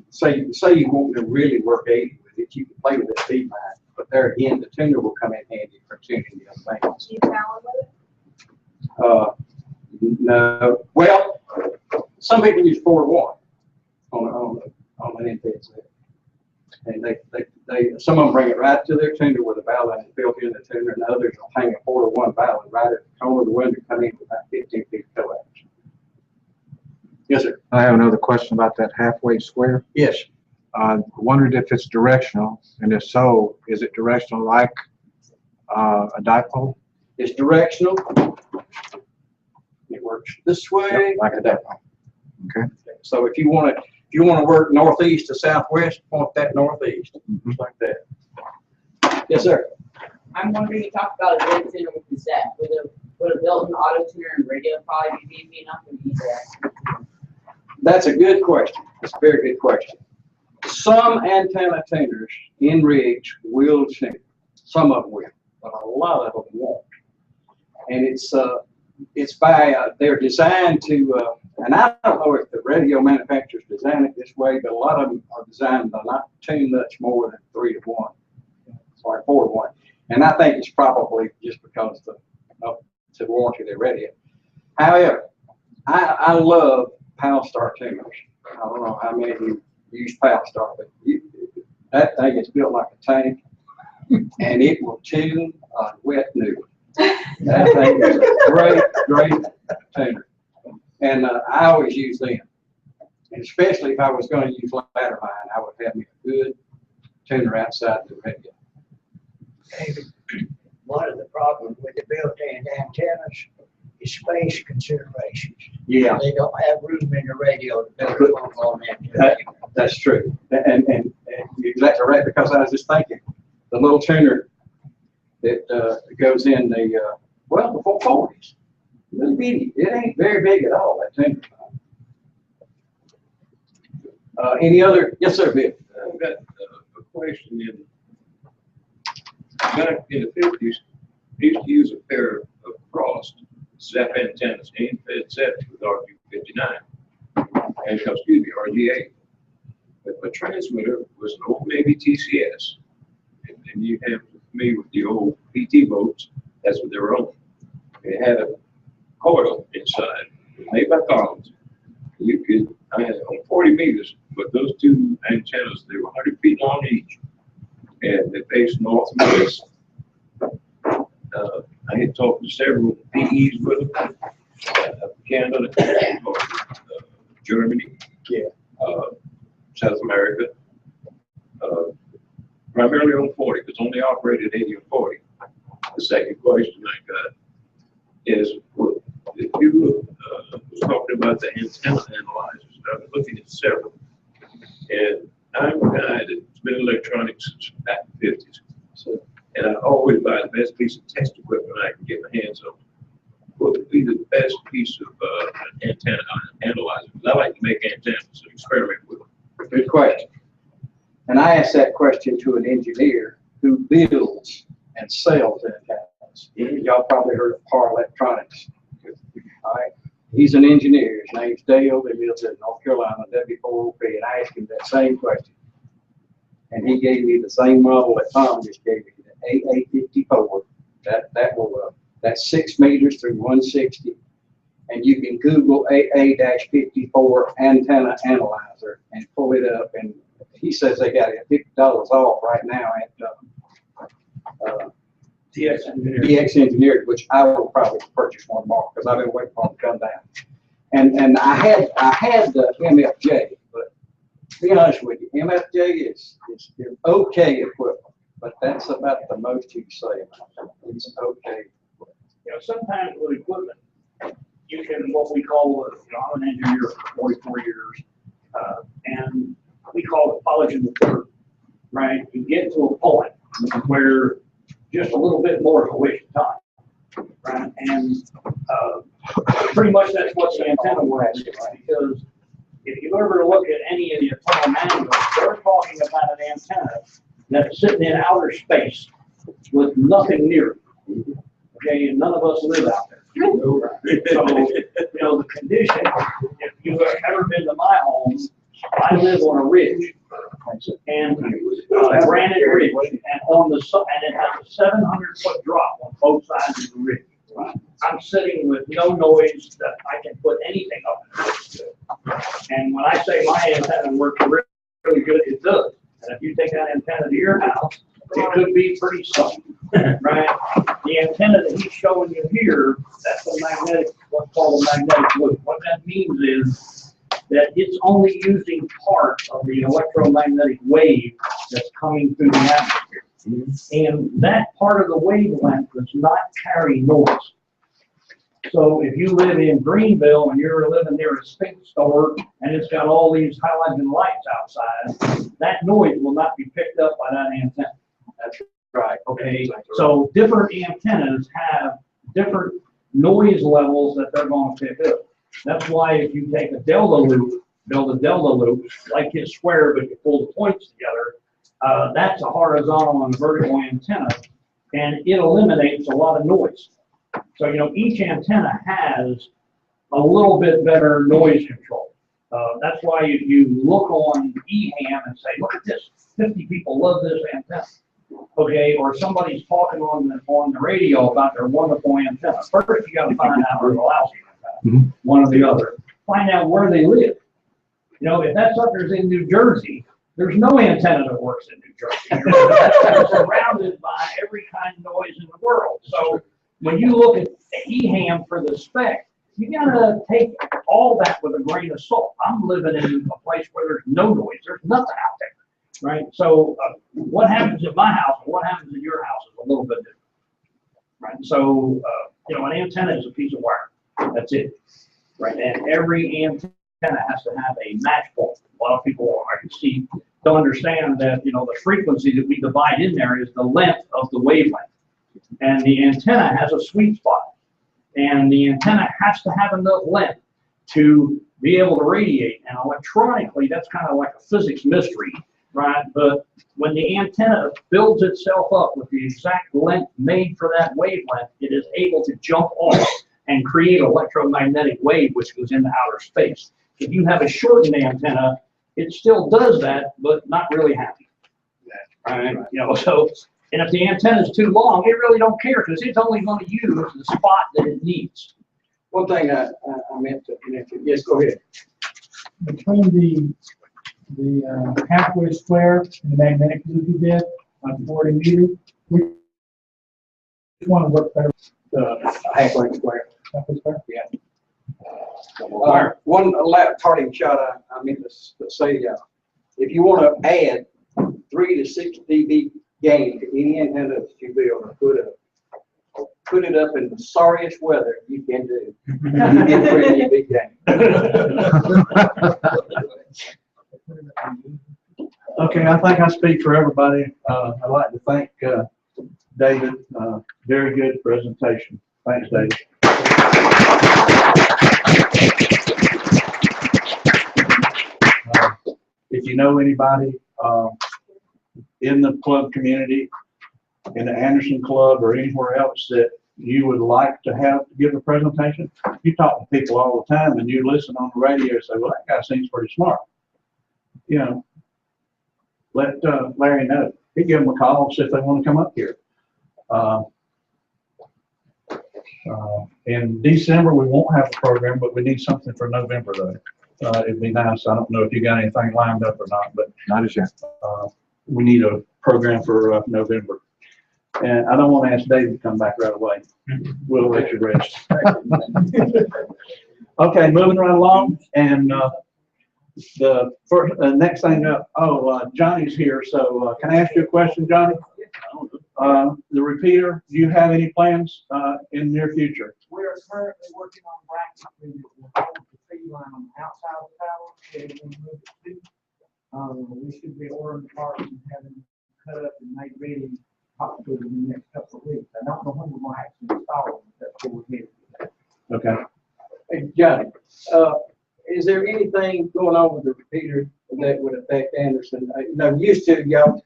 say you want to really work 80 with it, you can play with that feed line. But there again, the tuner will come in handy for tuning the other things. Do you power with it? No. Well, some people use 4-to-1 on an NPS set. And some of them bring it right to their tuner where the bow line is built in the tuner, and others will hang a 4-to-1 bow line right at the corner of the window, come in with about 15 feet of coax. Yes, sir. I have another question about that halfway square. Yes. I wondered if it's directional, and if so, is it directional like a dipole? It's directional. It works this way. Yep, like a dipole. Okay. So if you want to work northeast to southwest, point that northeast, just like that. Yes, sir. I'm wondering, you talked about a good tuner with the ZEP. Would a built-in auto tuner and radio probably be beefy enough to use that? That's a good question. That's a very good question. Some antenna tuners in rigs will tune. Some of them will, but a lot of them won't. And it's by they're designed to, and I don't know if the radio manufacturers design it this way, but a lot of them are designed to not tune much more than 3-to-1, or 4-to-1. And I think it's probably just because of the warranty of their radio. However, I love Palstar tuners. I don't know how many of you use Palstar, but that thing is built like a tank, and it will tune a wet noodle. That thing is a great tuner. And I always use them. And especially if I was going to use ladder line, I would have me a good tuner outside the radio. David, one of the problems with the built-in antennas is space considerations. Yeah. They don't have room in the radio to build a full-blown antenna. That's true. And you're exactly right, because I was just thinking, the little tuner that goes in the 440s, little bitty, it ain't very big at all, that tuner. Any other? Yes, sir, Bill. I've got a question. Back in the 50s, they used to use a pair of crossed ZEP antennas, AIM-fed ZEPs with RG59, and RG8. But the transmitter was an old Navy TCS, and you have familiar with the old PT boats. That's what they were on. It had a coil inside, made by Collins. You could, on 40 meters, but those two antennas, they were 100 feet long each, and they faced north and west. I had talked to several PEs with them, Canada, Germany, South America, if you was talking about the antenna analyzers, I've been looking at several. And I'm a guy that's been in electronics since back in the 50s. So, and I always buy the best piece of test equipment I can get my hands on. What would be the best piece of antenna analyzer? 'Cause I like to make antennas and experiment with them. Good question. And I asked that question to an engineer who builds and sells antennas. Y'all probably heard of PAR Electronics. All right. He's an engineer. His name's Dale. He lives in North Carolina, W4OP. And I asked him that same question. And he gave me the same model that Tom just gave me, the AA54. That's 6 meters through 160. And you can Google AA-54 antenna analyzer and pull it up. And he says they got it $50 off right now at DX Engineered, which I will probably purchase one more because I've been waiting for it to come down. And I had the MFJ, but to be honest with you, MFJ is okay equipment, but that's about the most you can say about it. It's okay. You know, sometimes with equipment, you can, what we call, I'm an engineer for 44 years, and we call it polishing the curve, right? You get to a point where just a little bit more is a waste of time, right? And pretty much that's what the antenna was, because if you ever look at any of the antenna manuals, they're talking about an antenna that's sitting in outer space with nothing near it. Okay, and none of us live out there. So, the condition, if you've ever been to my home, I live on a ridge, and granite ridge, and on the and it has a 700-foot drop on both sides of the ridge. I'm sitting with no noise that I can put anything up in. And when I say my antenna works really good, it does. And if you take that antenna to your house, it could be pretty something, right? The antenna that he's showing you here, that's a magnetic, what's called a magnetic loop. What that means is that it's only using part of the electromagnetic wave that's coming through the atmosphere. And that part of the wavelength does not carry noise. So if you live in Greenville and you're living near a space store and it's got all these halogen lights outside, that noise will not be picked up by that antenna. That's right. Okay. So different antennas have different noise levels that they're going to pick up. That's why if you take a delta loop, build a delta loop, like his square, but you pull the points together, that's a horizontal and vertical antenna, and it eliminates a lot of noise. So, each antenna has a little bit better noise control. That's why you look on EHAM and say, look at this, 50 people love this antenna. Okay, or somebody's talking on the radio about their wonderful antenna. First, you got to find out where the lousy antenna, one or the other. Find out where they live. If that sucker's in New Jersey, there's no antenna that works in New Jersey. You're surrounded by every kind of noise in the world. So when you look at EHAM for the spec, you gotta take all that with a grain of salt. I'm living in a place where there's no noise. There's nothing out there. Right, so what happens at my house and what happens at your house is a little bit different, right? So, an antenna is a piece of wire. That's it, right? And every antenna has to have a match point. A lot of people, I can see, don't understand that, the frequency that we divide in there is the length of the wavelength. And the antenna has a sweet spot. And the antenna has to have enough length to be able to radiate. And electronically, that's kind of like a physics mystery. Right, but when the antenna builds itself up with the exact length made for that wavelength, it is able to jump off and create an electromagnetic wave which goes into outer space. If you have a shortened antenna, it still does that, but not really happy. Right? So, and if the antenna is too long, it really don't care because it's only going to use the spot that it needs. One thing I meant to mention, yes, go ahead. Between the halfway square and the magnetic loop you did on 40 meters, which one worked better? The halfway square. Halfway square? Yeah. One parting shot I meant to say, if you want to add 3 to 6 dB gain to any antenna that you build or put up, put it up in the sorriest weather you can do. You get pretty big game. Okay, I think I speak for everybody. I'd like to thank, David, very good presentation. Thanks, David. If you know anybody, in the club community, in the Anderson Club or anywhere else that you would like to have to give a presentation, you talk to people all the time and you listen on the radio and say, well, that guy seems pretty smart. You know, let Larry know. He give them a call and see if they want to come up here. In December, we won't have a program, but we need something for November though. It'd be nice. I don't know if you got anything lined up or not, but Not as yet. we need a program for November. And I don't want to ask Dave to come back right away. We'll let you rest. Okay, moving right along. And the first, next thing up, Johnny's here. So can I ask you a question, Johnny? The repeater, do you have any plans in the near future? We are currently working on brackets to hold the tree line on the outside of the tower, so we can move it to. We should be ordering the parts and having them cut up and made ready possibly in the next couple of weeks. I don't know when we're going to actually install them, but that's what we're headed. Okay. Hey, Johnny, is there anything going on with the repeater that would affect Anderson? You know, used to, y'all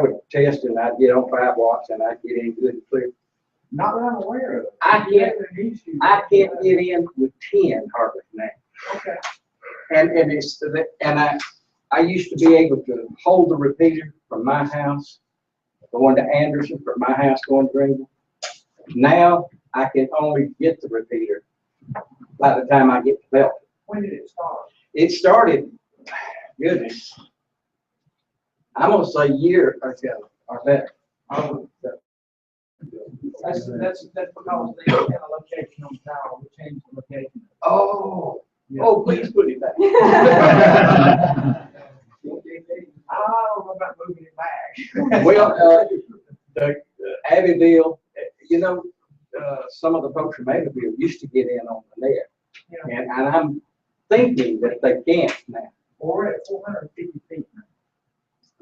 would test and I'd get on 5 watts and I'd get in good and clear. Not that I'm aware of. I can't get in with 10 hardly now. Okay. And I used to be able to hold the repeater from my house going to Anderson, from my house going to Greenville. Now I can only get the repeater by the time I get to Belton. When did it start? It started, goodness, I'm gonna say a year ago or better. That's because they have a location on the tower. We changed the location. Oh, oh, please put it back. I don't know about moving it back. Well, Abbeville, you know, some of the folks from Abbeville used to get in on the net. Yeah. And I'm thinking that they can't now. We're at 450 feet now.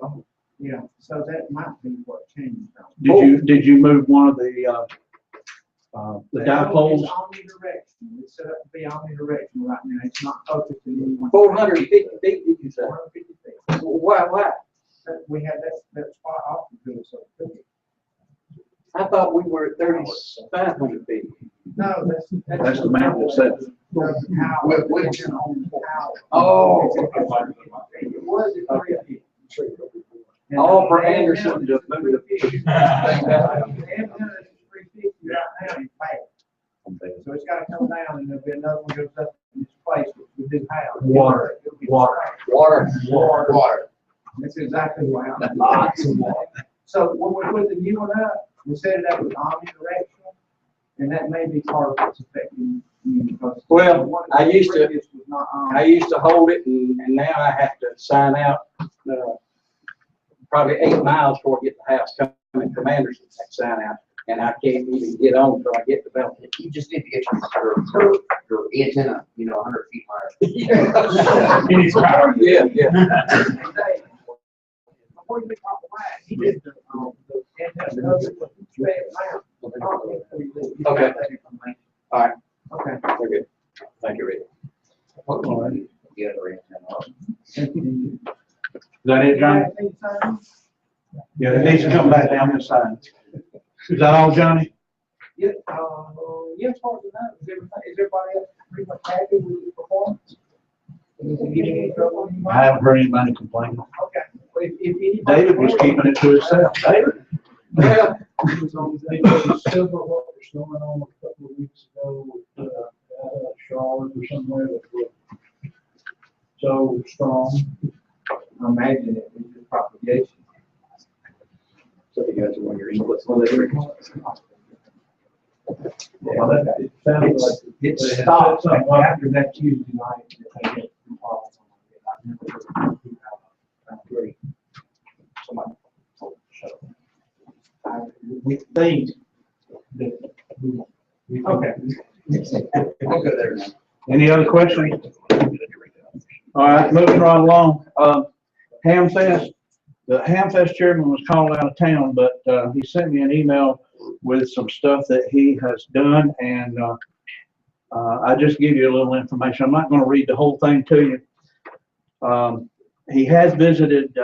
Oh. Yeah, so that might be what changed. Did you move one of the dipoles? It's omnidirectional. It's set up to be omnidirectional right now. It's not focused in any one. 450 feet, did you say? 450 feet. Why? We had that spot off to do it, so. I thought we were at 3,500 feet. No, That's the mount that says. Oh. It was at 3 feet. All for Anderson to move the fish. The antenna is 350 right now in bad. So it's gotta come down and there'll be another one goes up in its place with his house. Water. That's exactly what happened. Lots of water. So when we put the new one up, we set it up with omnidirectional, and that may be part of what's affecting you because. Well, I used to was not on. hold it and now I have to sign out, probably 8 miles before I get the house coming from Anderson, I sign out, and I can't even get on until I get to Belton. You just need to get your antenna, 100 feet higher. He needs power. Yeah. Before you make off the line, he did the antenna. Okay. All right. Okay. Very good. Thank you, Rick. All right. The other antenna. Is that it, Johnny? Yeah, it needs to come back down this side. Is that all, Johnny? Yeah, as far as I know, is everybody else pretty much happy with the performance? Is it getting any trouble? I haven't heard anybody complain. Okay. Well, if anybody- David was keeping it to himself. David? Well, It was on the silver what was going on a couple of weeks ago with, Charlotte or somewhere that was so strong. I imagine it was the propagation. so you guys are when you're English. Well, it sounded like. It stopped after that Tuesday night. That they hit the problem. I've never heard of it. Somebody told the show. We think Okay. I'll go there now. Any other questions? All right, moving right along. Hamfest, the Hamfest chairman was called out of town, but he sent me an email with some stuff that he has done, and I just give you a little information. I'm not going to read the whole thing to you. He has visited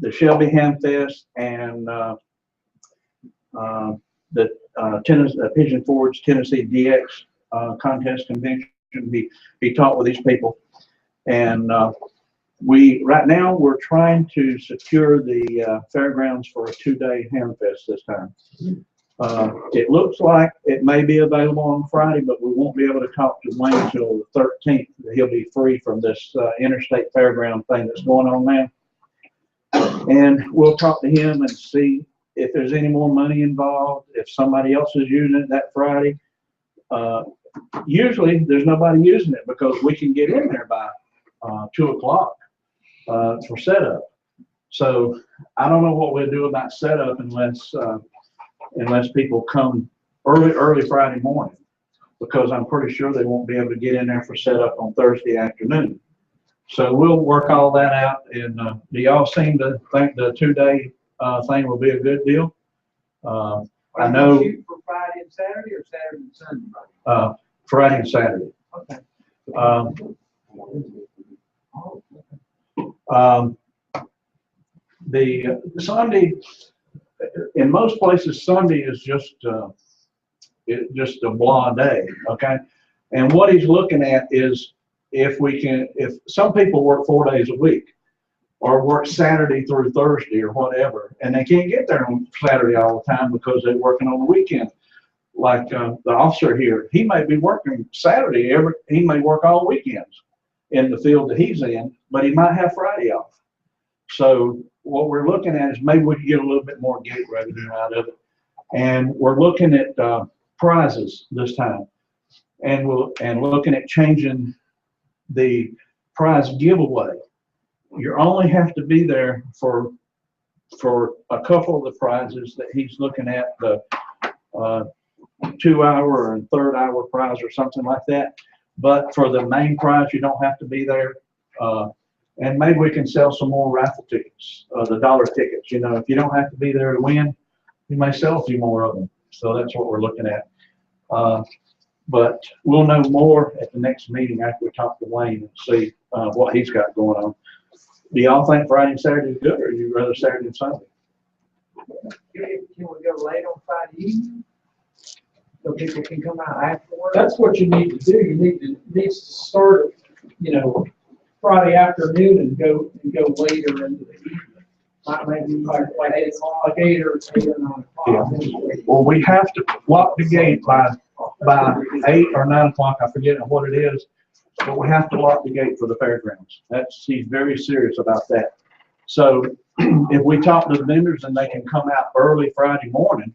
the Shelby Hamfest and the Pigeon Forge Tennessee DX contest convention. He talked with these people, and right now we're trying to secure the fairgrounds for a 2-day Hamfest this time. It looks like it may be available on Friday, but we won't be able to talk to Wayne until the 13th. He'll be free from this interstate fairground thing that's going on now. And we'll talk to him and see if there's any more money involved, if somebody else is using it that Friday. Usually there's nobody using it because we can get in there by 2 o'clock for setup. So I don't know what we'll do about setup unless people come early Friday morning, because I'm pretty sure they won't be able to get in there for setup on Thursday afternoon. So we'll work all that out. And do y'all seem to think the 2-day thing will be a good deal? I know. Shoot for Friday and Saturday, or Saturday and Sunday? Friday and Saturday. Okay. The Sunday, in most places, Sunday is just a blah day, okay? And what he's looking at is if some people work 4 days a week, or work Saturday through Thursday or whatever, and they can't get there on Saturday all the time because they're working on the weekend. Like the officer here, he may be working Saturday, he may work all weekends in the field that he's in, but he might have Friday off. So what we're looking at is maybe we can get a little bit more gate revenue out of it. And we're looking at prizes this time, and looking at changing the prize giveaway. You only have to be there for a couple of the prizes that he's looking at, the 2-hour and 3rd-hour prize or something like that. But for the main prize, you don't have to be there. And maybe we can sell some more raffle tickets, the dollar tickets. You know, if you don't have to be there to win, you may sell a few more of them. So that's what we're looking at. But we'll know more at the next meeting after we talk to Wayne and see what he's got going on. Do y'all think Friday and Saturday is good, or do you rather Saturday and Sunday? Can we go late on Friday evening? So people can come out afterwards? That's what you need to do. You needs to start, Friday afternoon and go later into the evening. Maybe like 8 o'clock, 8 or 9 o'clock. Well, we have to lock the gate by 8 or 9 o'clock. I forget what it is, but we have to lock the gate for the fairgrounds. He's very serious about that. So if we talk to the vendors and they can come out early Friday morning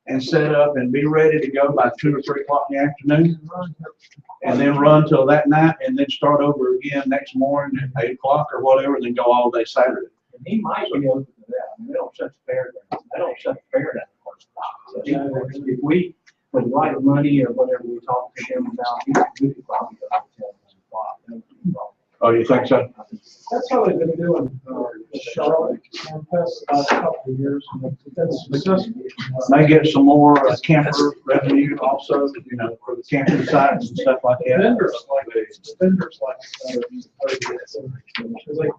and set up and be ready to go by 2 or 3 o'clock in the afternoon, and then run till that night, and then start over again next morning at 8 o'clock or whatever, and then go all day Saturday. And he might be open to that. I mean, they don't shut the fair down. They don't shut the fair down. So if we, with the right money or whatever we talk to them about, we could probably go until 10 o'clock. Oh, you think so? That's how they've been doing Charlotte Campus the last couple of years. May get some more camper revenue also, for the camping sites and stuff like that. Vendors like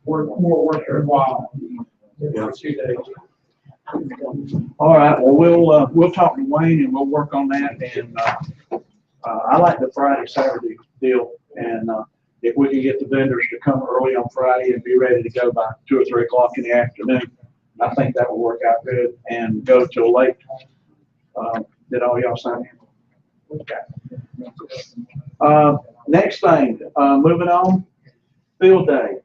work more worth their while. For 2 days. All right, well, we'll talk to Wayne and we'll work on that. And I like the Friday, Saturday deal. And if we can get the vendors to come early on Friday and be ready to go by 2 or 3 o'clock in the afternoon, I think that will work out good, and go till late. Did all y'all sign in? Okay. Next thing, moving on, field day.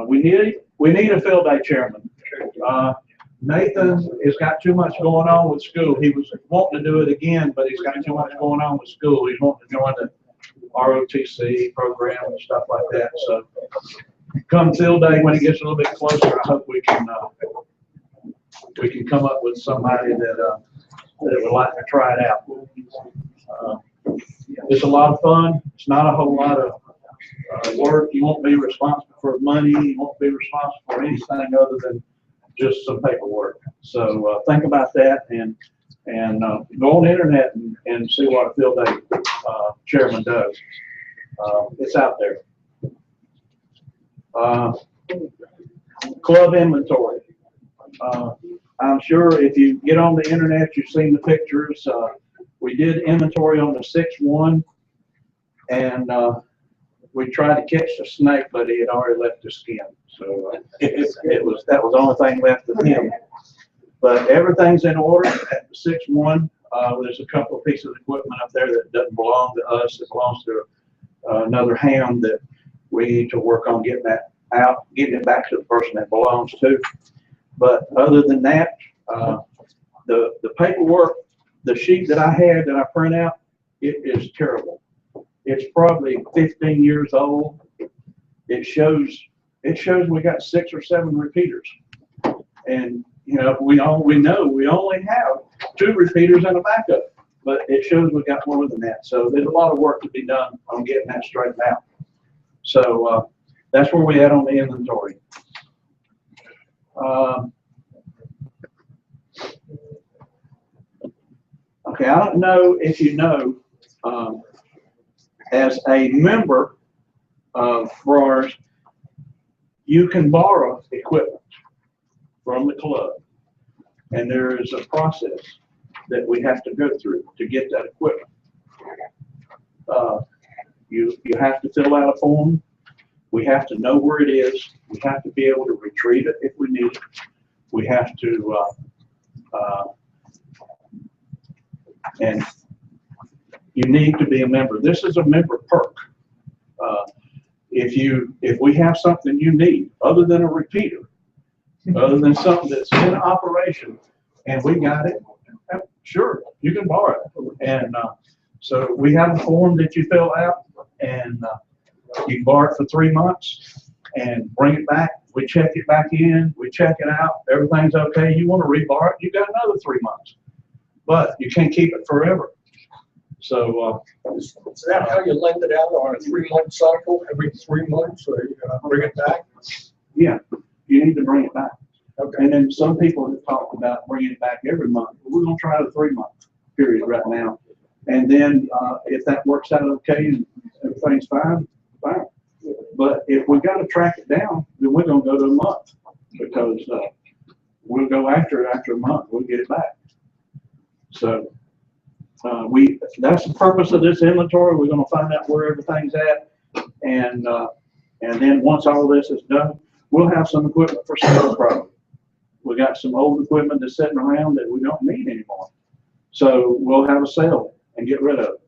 We need a field day chairman. Nathan has got too much going on with school. He was wanting to do it again, but he's got too much going on with school. He's wanting to join the ROTC program and stuff like that. So come field day, when it gets a little bit closer, I hope we can we can come up with somebody that would like to try it out. It's a lot of fun. It's not a whole lot of work. You won't be responsible for money. You won't be responsible for anything other than just some paperwork. So think about that and go on the internet and see what a field day chairman does. It's out there. Club inventory. I'm sure if you get on the internet, you've seen the pictures. We did inventory on the 6-1, and we tried to catch the snake, but he had already left the skin. So that was the only thing left of him. But everything's in order at the 6-1. There's a couple of pieces of equipment up there that doesn't belong to us. It belongs to another ham that we need to work on getting that out, getting it back to the person that belongs to. But other than that, the paperwork, the sheet that I had that I print out, it is terrible. It's probably 15 years old. It shows we got 6 or 7 repeaters, and you know we only have 2 repeaters and a backup, but it shows we got more than that. So there's a lot of work to be done on getting that straightened out. So that's where we at on the inventory. Okay, I don't know if you know, as a member of BRARS, you can borrow equipment from the club, and there is a process that we have to go through to get that equipment. You have to fill out a form. We have to know where it is. We have to be able to retrieve it if we need it. We have to, and you need to be a member. This is a member perk. If we have something you need other than a repeater, other than something that's in operation, and we got it, sure, you can borrow it. And so we have a form that you fill out, and you can borrow it for 3 months and bring it back. We check it back in, we check it out, everything's okay. You want to reborrow it, you got another 3 months, but you can't keep it forever. So is that how you lend it out on a 3-month cycle? Every 3 months, or you bring it back? yeah, you need to bring it back. Okay. And then some people have talked about bringing it back every month. We're going to try the 3-month period right now. And then if that works out okay and everything's fine, fine. But if we got to track it down, then we're going to go to a month, because we'll go after it after a month. We'll get it back. So that's the purpose of this inventory. We're going to find out where everything's at, and then once all this is done, we'll have some equipment for sale probably. We got some old equipment that's sitting around that we don't need anymore. So we'll have a sale and get rid of it.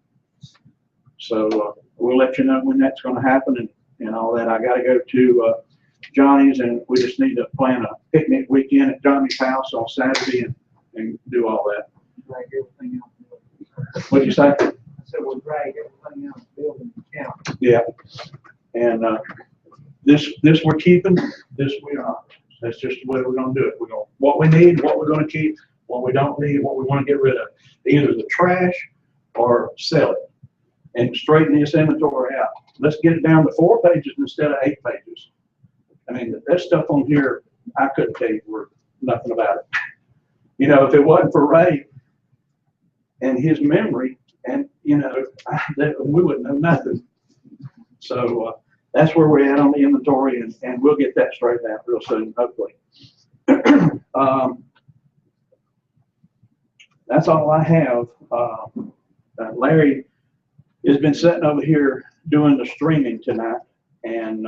So we'll let you know when that's going to happen and all that. I got to go to Johnny's, and we just need to plan a picnic weekend at Johnny's house on Saturday and do all that. Drag everything out. What'd you say? I said we'll drag everything out of the building and count. Yeah. And this we're keeping, this we are. That's just the way we're going to do it. We're going to, what we need, what we're going to keep, what we don't need, what we want to get rid of. Either the trash or sell it and straighten this inventory out. Let's get it down to 4 pages instead of 8 pages. I mean, there's stuff on here I couldn't tell you nothing about it. You know, if it wasn't for Ray and his memory, and you know, we wouldn't know nothing. So that's where we're at on the inventory, and we'll get that straightened out real soon, hopefully. That's all I have. Larry has been sitting over here doing the streaming tonight, and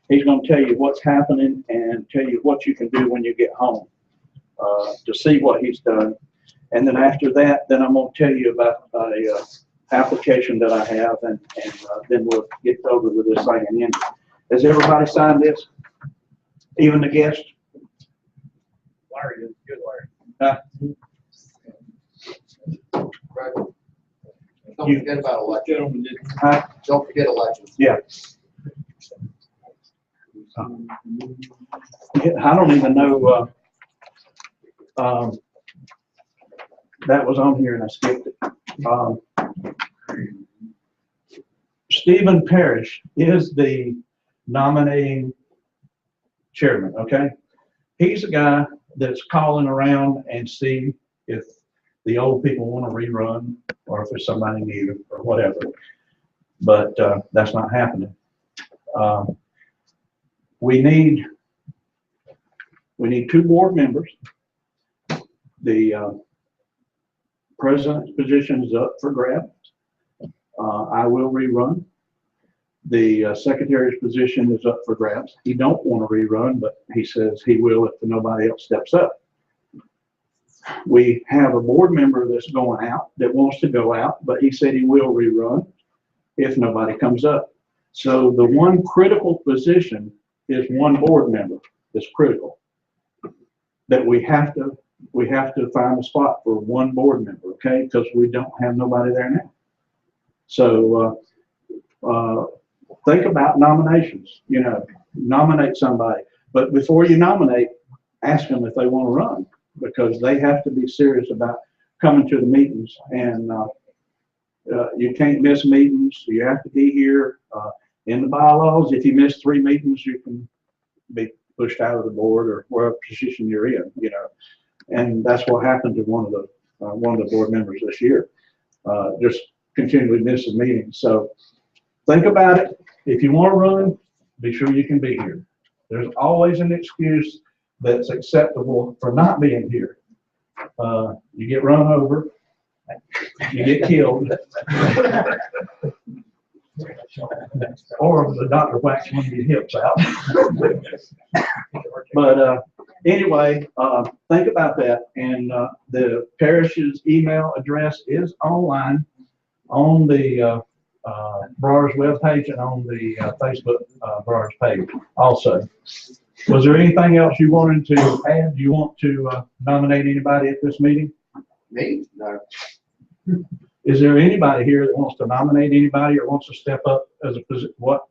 he's going to tell you what's happening and tell you what you can do when you get home to see what he's done. And then after that, then I'm going to tell you about a application that I have, and then we'll get over with this thing and end it. Has everybody signed this? Even the guests? Larry is good, Larry. Right. Don't forget about elections. Don't forget elections. Yeah. I don't even know That was on here and I skipped it. Stephen Parrish is the nominating chairman, okay? He's a guy that's calling around and see if the old people want to rerun or if there's somebody new or whatever. But that's not happening. We need 2 board members. The president's position is up for grabs. I will rerun. The secretary's position is up for grabs. He don't want to rerun, but he says he will if nobody else steps up. We have a board member that's going out, that wants to go out, but he said he will rerun if nobody comes up. So the one critical position is one board member that's critical. That we have to find a spot for one board member, okay? Because we don't have nobody there now. So think about nominations, you know, nominate somebody. But before you nominate, ask them if they want to run, because they have to be serious about coming to the meetings. And you can't miss meetings. You have to be here. In the bylaws, if you miss 3 meetings, you can be pushed out of the board or whatever position you're in, you know. And that's what happened to one of the board members this year. Just continually missing meetings. So think about it. If you want to run, be sure you can be here. There's always an excuse that's acceptable for not being here. You get run over, you get killed, or the doctor whacks one of your hips out. But anyway, think about that. And the parish's email address is online on the BRARS webpage and on the Facebook BRARS page also. Was there anything else you wanted to add? Do you want to nominate anybody at this meeting? Me? No. Is there anybody here that wants to nominate anybody or wants to step up as a position? What?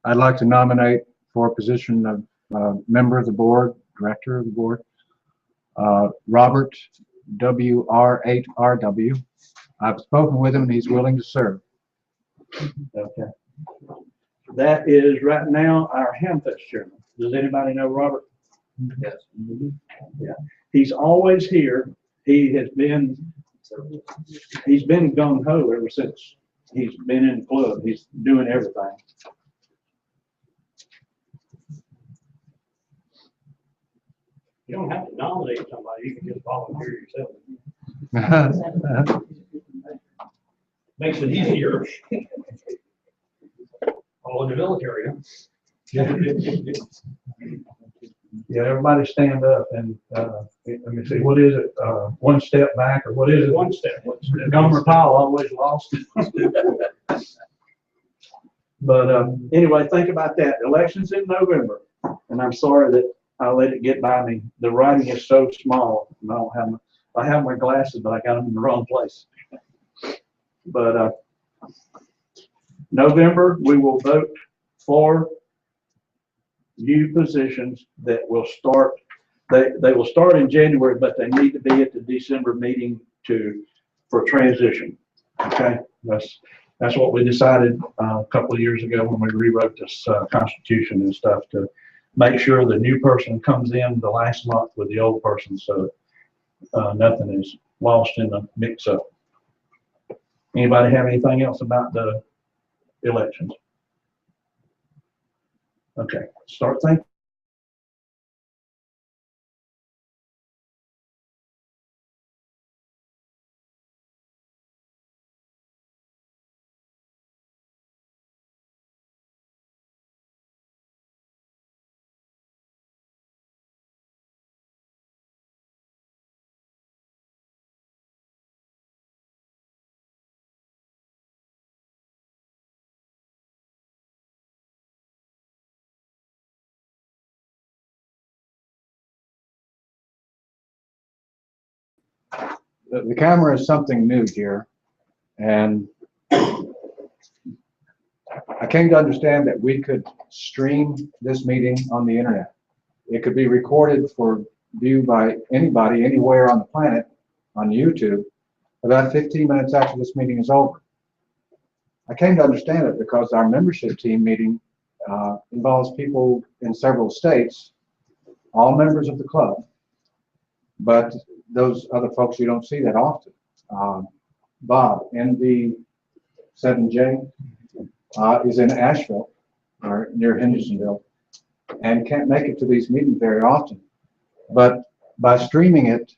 I'd like to nominate for a position of member of the board, director of the board, Robert WR8RW. I've spoken with him and he's willing to serve. Okay. That is right now our Hamfest chairman. Does anybody know Robert? Yes. Yeah. He's always here. He's been gung ho ever since he's been in the club. He's doing everything. You don't have to nominate somebody, you can just volunteer yourself. Makes it easier. All in the military, huh? Yeah, everybody stand up and let me see, what is it? One step back, or what is it? One step. Gomer Pyle always lost. But anyway, think about that. Elections in November, and I'm sorry that I let it get by me. The writing is so small. And I have my glasses, but I got them in the wrong place. But November, we will vote for new positions that will start. They will start in January, but they need to be at the December meeting for transition. Okay, that's what we decided a couple of years ago when we rewrote this Constitution and stuff, to make sure the new person comes in the last month with the old person, so nothing is lost in the mix-up. Anybody have anything else about the elections? Okay, start thinking. The camera is something new here, and I came to understand that we could stream this meeting on the internet. It could be recorded for viewed by anybody anywhere on the planet on YouTube about 15 minutes after this meeting is over. I came to understand it because our membership team meeting involves people in several states, all members of the club, but those other folks you don't see that often. Bob, NV7J, is in Asheville, or near Hendersonville, and can't make it to these meetings very often. But by streaming it,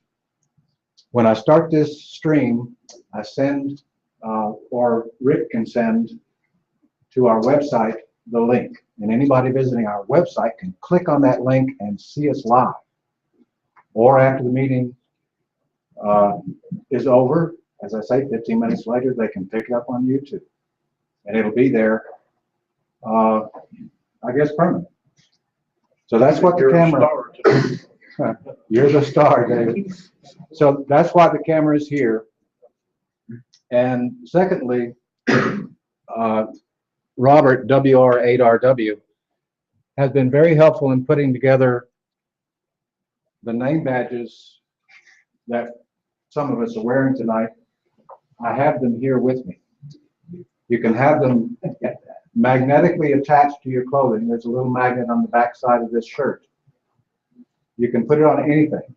when I start this stream, I send, or Rick can send to our website the link. And anybody visiting our website can click on that link and see us live. Or after the meeting is over, as I say, 15 minutes later, they can pick it up on YouTube. And it'll be there, I guess, permanent. So that's what the camera, you're the star, David. So that's why the camera is here. And secondly, Robert, WR8RW, has been very helpful in putting together the name badges that some of us are wearing tonight. I have them here with me. You can have them magnetically attached to your clothing. There's a little magnet on the back side of this shirt. You can put it on anything.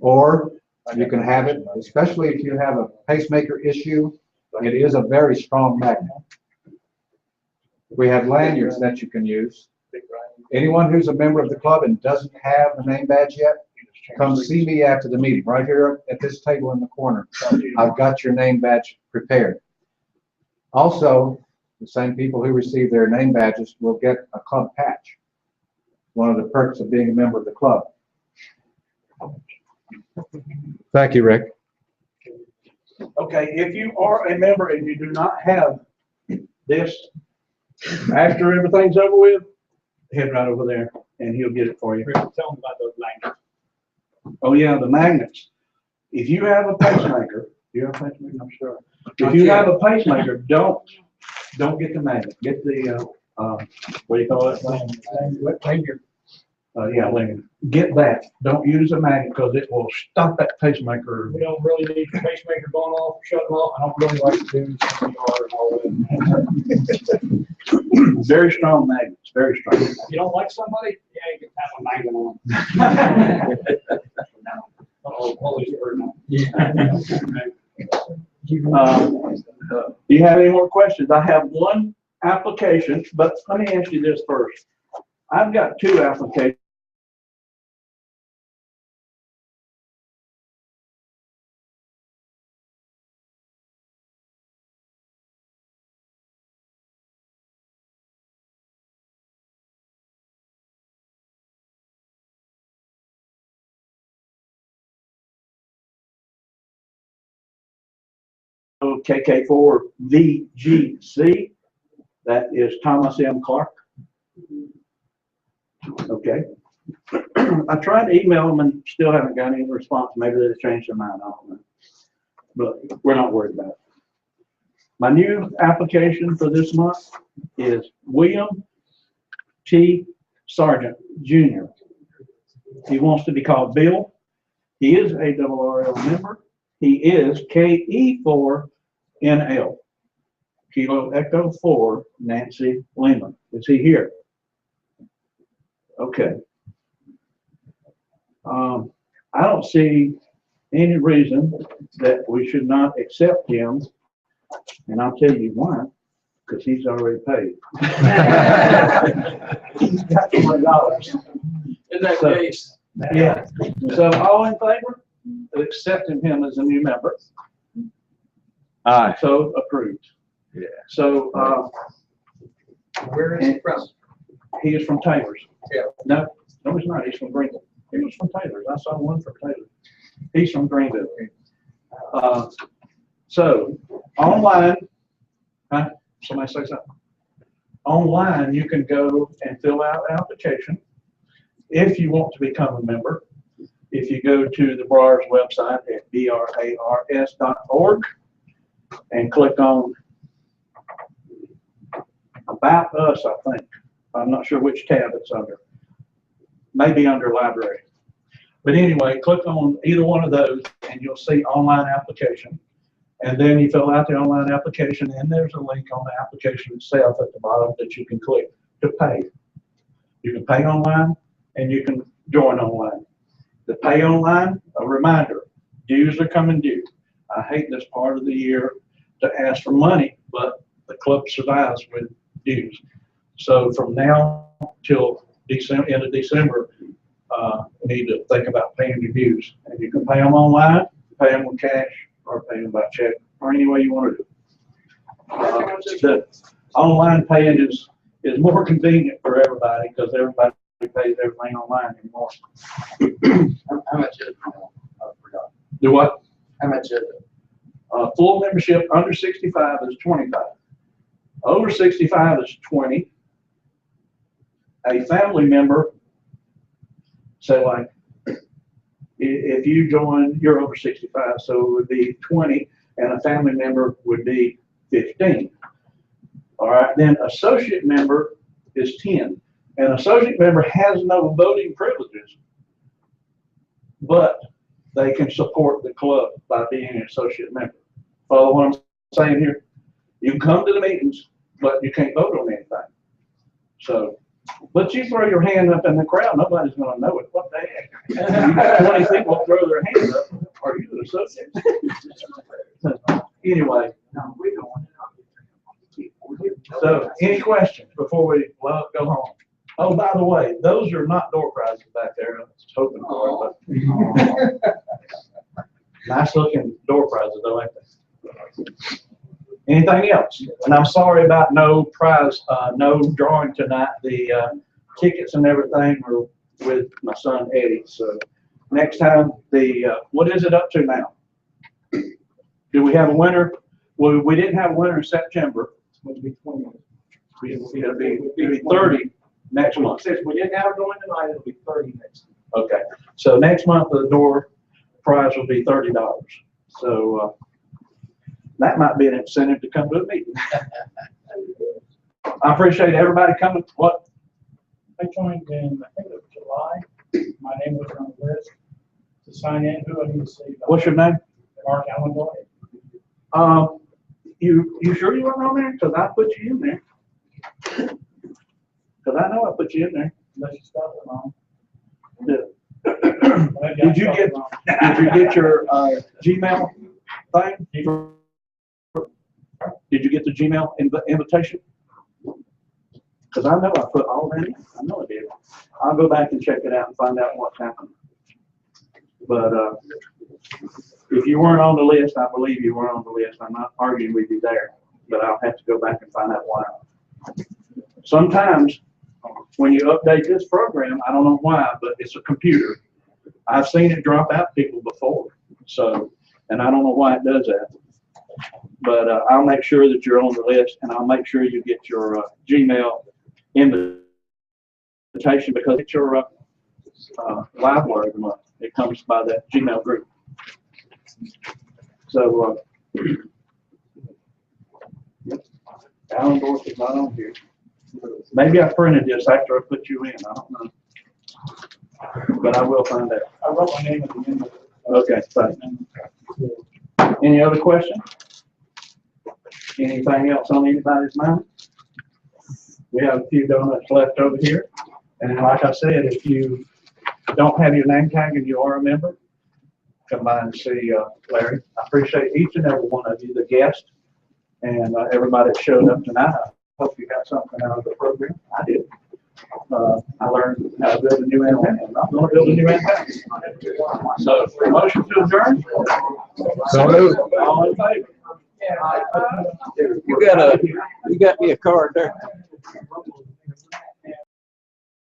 Or you can have it, especially if you have a pacemaker issue, it is a very strong magnet. We have lanyards that you can use. Anyone who's a member of the club and doesn't have a name badge yet, come see me after the meeting, right here at this table in the corner. I've got your name badge prepared. Also, the same people who receive their name badges will get a club patch. One of the perks of being a member of the club. Thank you, Rick. Okay, if you are a member and you do not have this, after everything's over with, head right over there and he'll get it for you. Tell them about those magnets. Oh yeah, the magnets. If you have a pacemaker, you have a pacemaker, I'm sure. If you have a pacemaker, don't get the magnet. Get the what do you call it? Lanyard. Yeah, lanyard. Get that. Don't use a magnet because it will stop that pacemaker. We don't really need the pacemaker going off, shutting off. I don't really like to do CPR and all that. Very strong magnets, very strong. If you don't like somebody, yeah, you can have a magnet on. Oh, Holy Spirit. Do you have any more questions? I have one application, but let me ask you this first. I've got two applications. KK4 VGC, that is Thomas M. Clark. Okay. I tried to email them and still haven't got any response. Maybe they've changed their mind. I don't know. But we're not worried about it. My new application for this month is William T. Sargent, Jr. He wants to be called Bill. He is a RRL member. He is KE4NL. Kilo Echo 4, Nancy Lehman. Is he here? Okay. I don't see any reason that we should not accept him, and I'll tell you why, because he's already paid. He's got $20. In that case. Yeah. So all in favor of accepting him as a new member? Aye. So approved. Yeah. So Where is he from? he is from Taylor's. Yeah. No, he's not. He's from Greenville. He was from Taylor's. I saw one from Taylor. He's from Greenville. So online, huh? Somebody say something. Online, you can go and fill out an application if you want to become a member. If you go to the BRARS website at brars.org and click on About Us, I think. I'm not sure which tab it's under. Maybe under Library. But anyway, click on either one of those and you'll see online application. And then you fill out the online application and there's a link on the application itself at the bottom that you can click to pay. You can pay online and you can join online. The pay online, a reminder, dues are coming due. I hate this part of the year to ask for money, but the club survives with dues. So from now till December, end of December, you need to think about paying your dues. And you can pay them online, pay them with cash, or pay them by check, or any way you want to do it. The online paying is more convenient for everybody because everybody pays everything online anymore. How much is it? I forgot. Do what? How much is it? Full membership under 65 is 25. Over 65 is 20. A family member, say like, if you join, you're over 65, so it would be 20, and a family member would be 15. All right, then associate member is 10. An associate member has no voting privileges, but they can support the club by being an associate member. Follow what I'm saying here? You can come to the meetings, but you can't vote on anything. So, but you throw your hand up in the crowd, nobody's gonna know it. What the heck? 20 people throw their hand up. Are you an associate? Anyway. No, we don't want to. So, any questions before we go home? Oh, by the way, those are not door prizes back there. I was hoping for it, but nice looking door prizes, I like that. Anything else? And I'm sorry about no prize, no drawing tonight. The tickets and everything are with my son Eddie. So next time, what is it up to now? Do we have a winner? Well, we didn't have a winner in September. It'll be 20. It'll be 30 next month. Since we didn't have one tonight, it'll be 30 next. Okay, so next month the door prize will be $30. So that might be an incentive to come to a meeting. I appreciate everybody coming. What? I joined in, I think it was July. My name was on the list to sign in. Who I need to see? What's your name? Mark Allenboy. You sure you weren't on there? Because I put you in there. Because I know I put you in there. Unless you spelled it wrong. Yeah. Did you get your Gmail thing? Did you get the Gmail invitation? Because I know I put all that in. I know I did. I'll go back and check it out and find out what's happened. But if you weren't on the list, I believe you weren't on the list. I'm not arguing with you there, but I'll have to go back and find out why. Sometimes when you update this program, I don't know why, but it's a computer. I've seen it drop out people before. So, and I don't know why it does that. But I'll make sure that you're on the list, and I'll make sure you get your Gmail invitation because it's your live word every month. It comes by that Gmail group. So, Alan Dorff is not on here. Maybe I printed this after I put you in. I don't know. But I will find out. I wrote my name at the end of it. Okay, thanks. Any other questions? Anything else on anybody's mind? We have a few donuts left over here. And like I said, if you don't have your name tag and you are a member, come by and see Larry. I appreciate each and every one of you, the guests, and everybody that showed up tonight. I hope you got something out of the program. I did. I learned how to build a new antenna. I'm going to build a new antenna. So, motion to adjourn? So moved. All in favor? You got me a card there.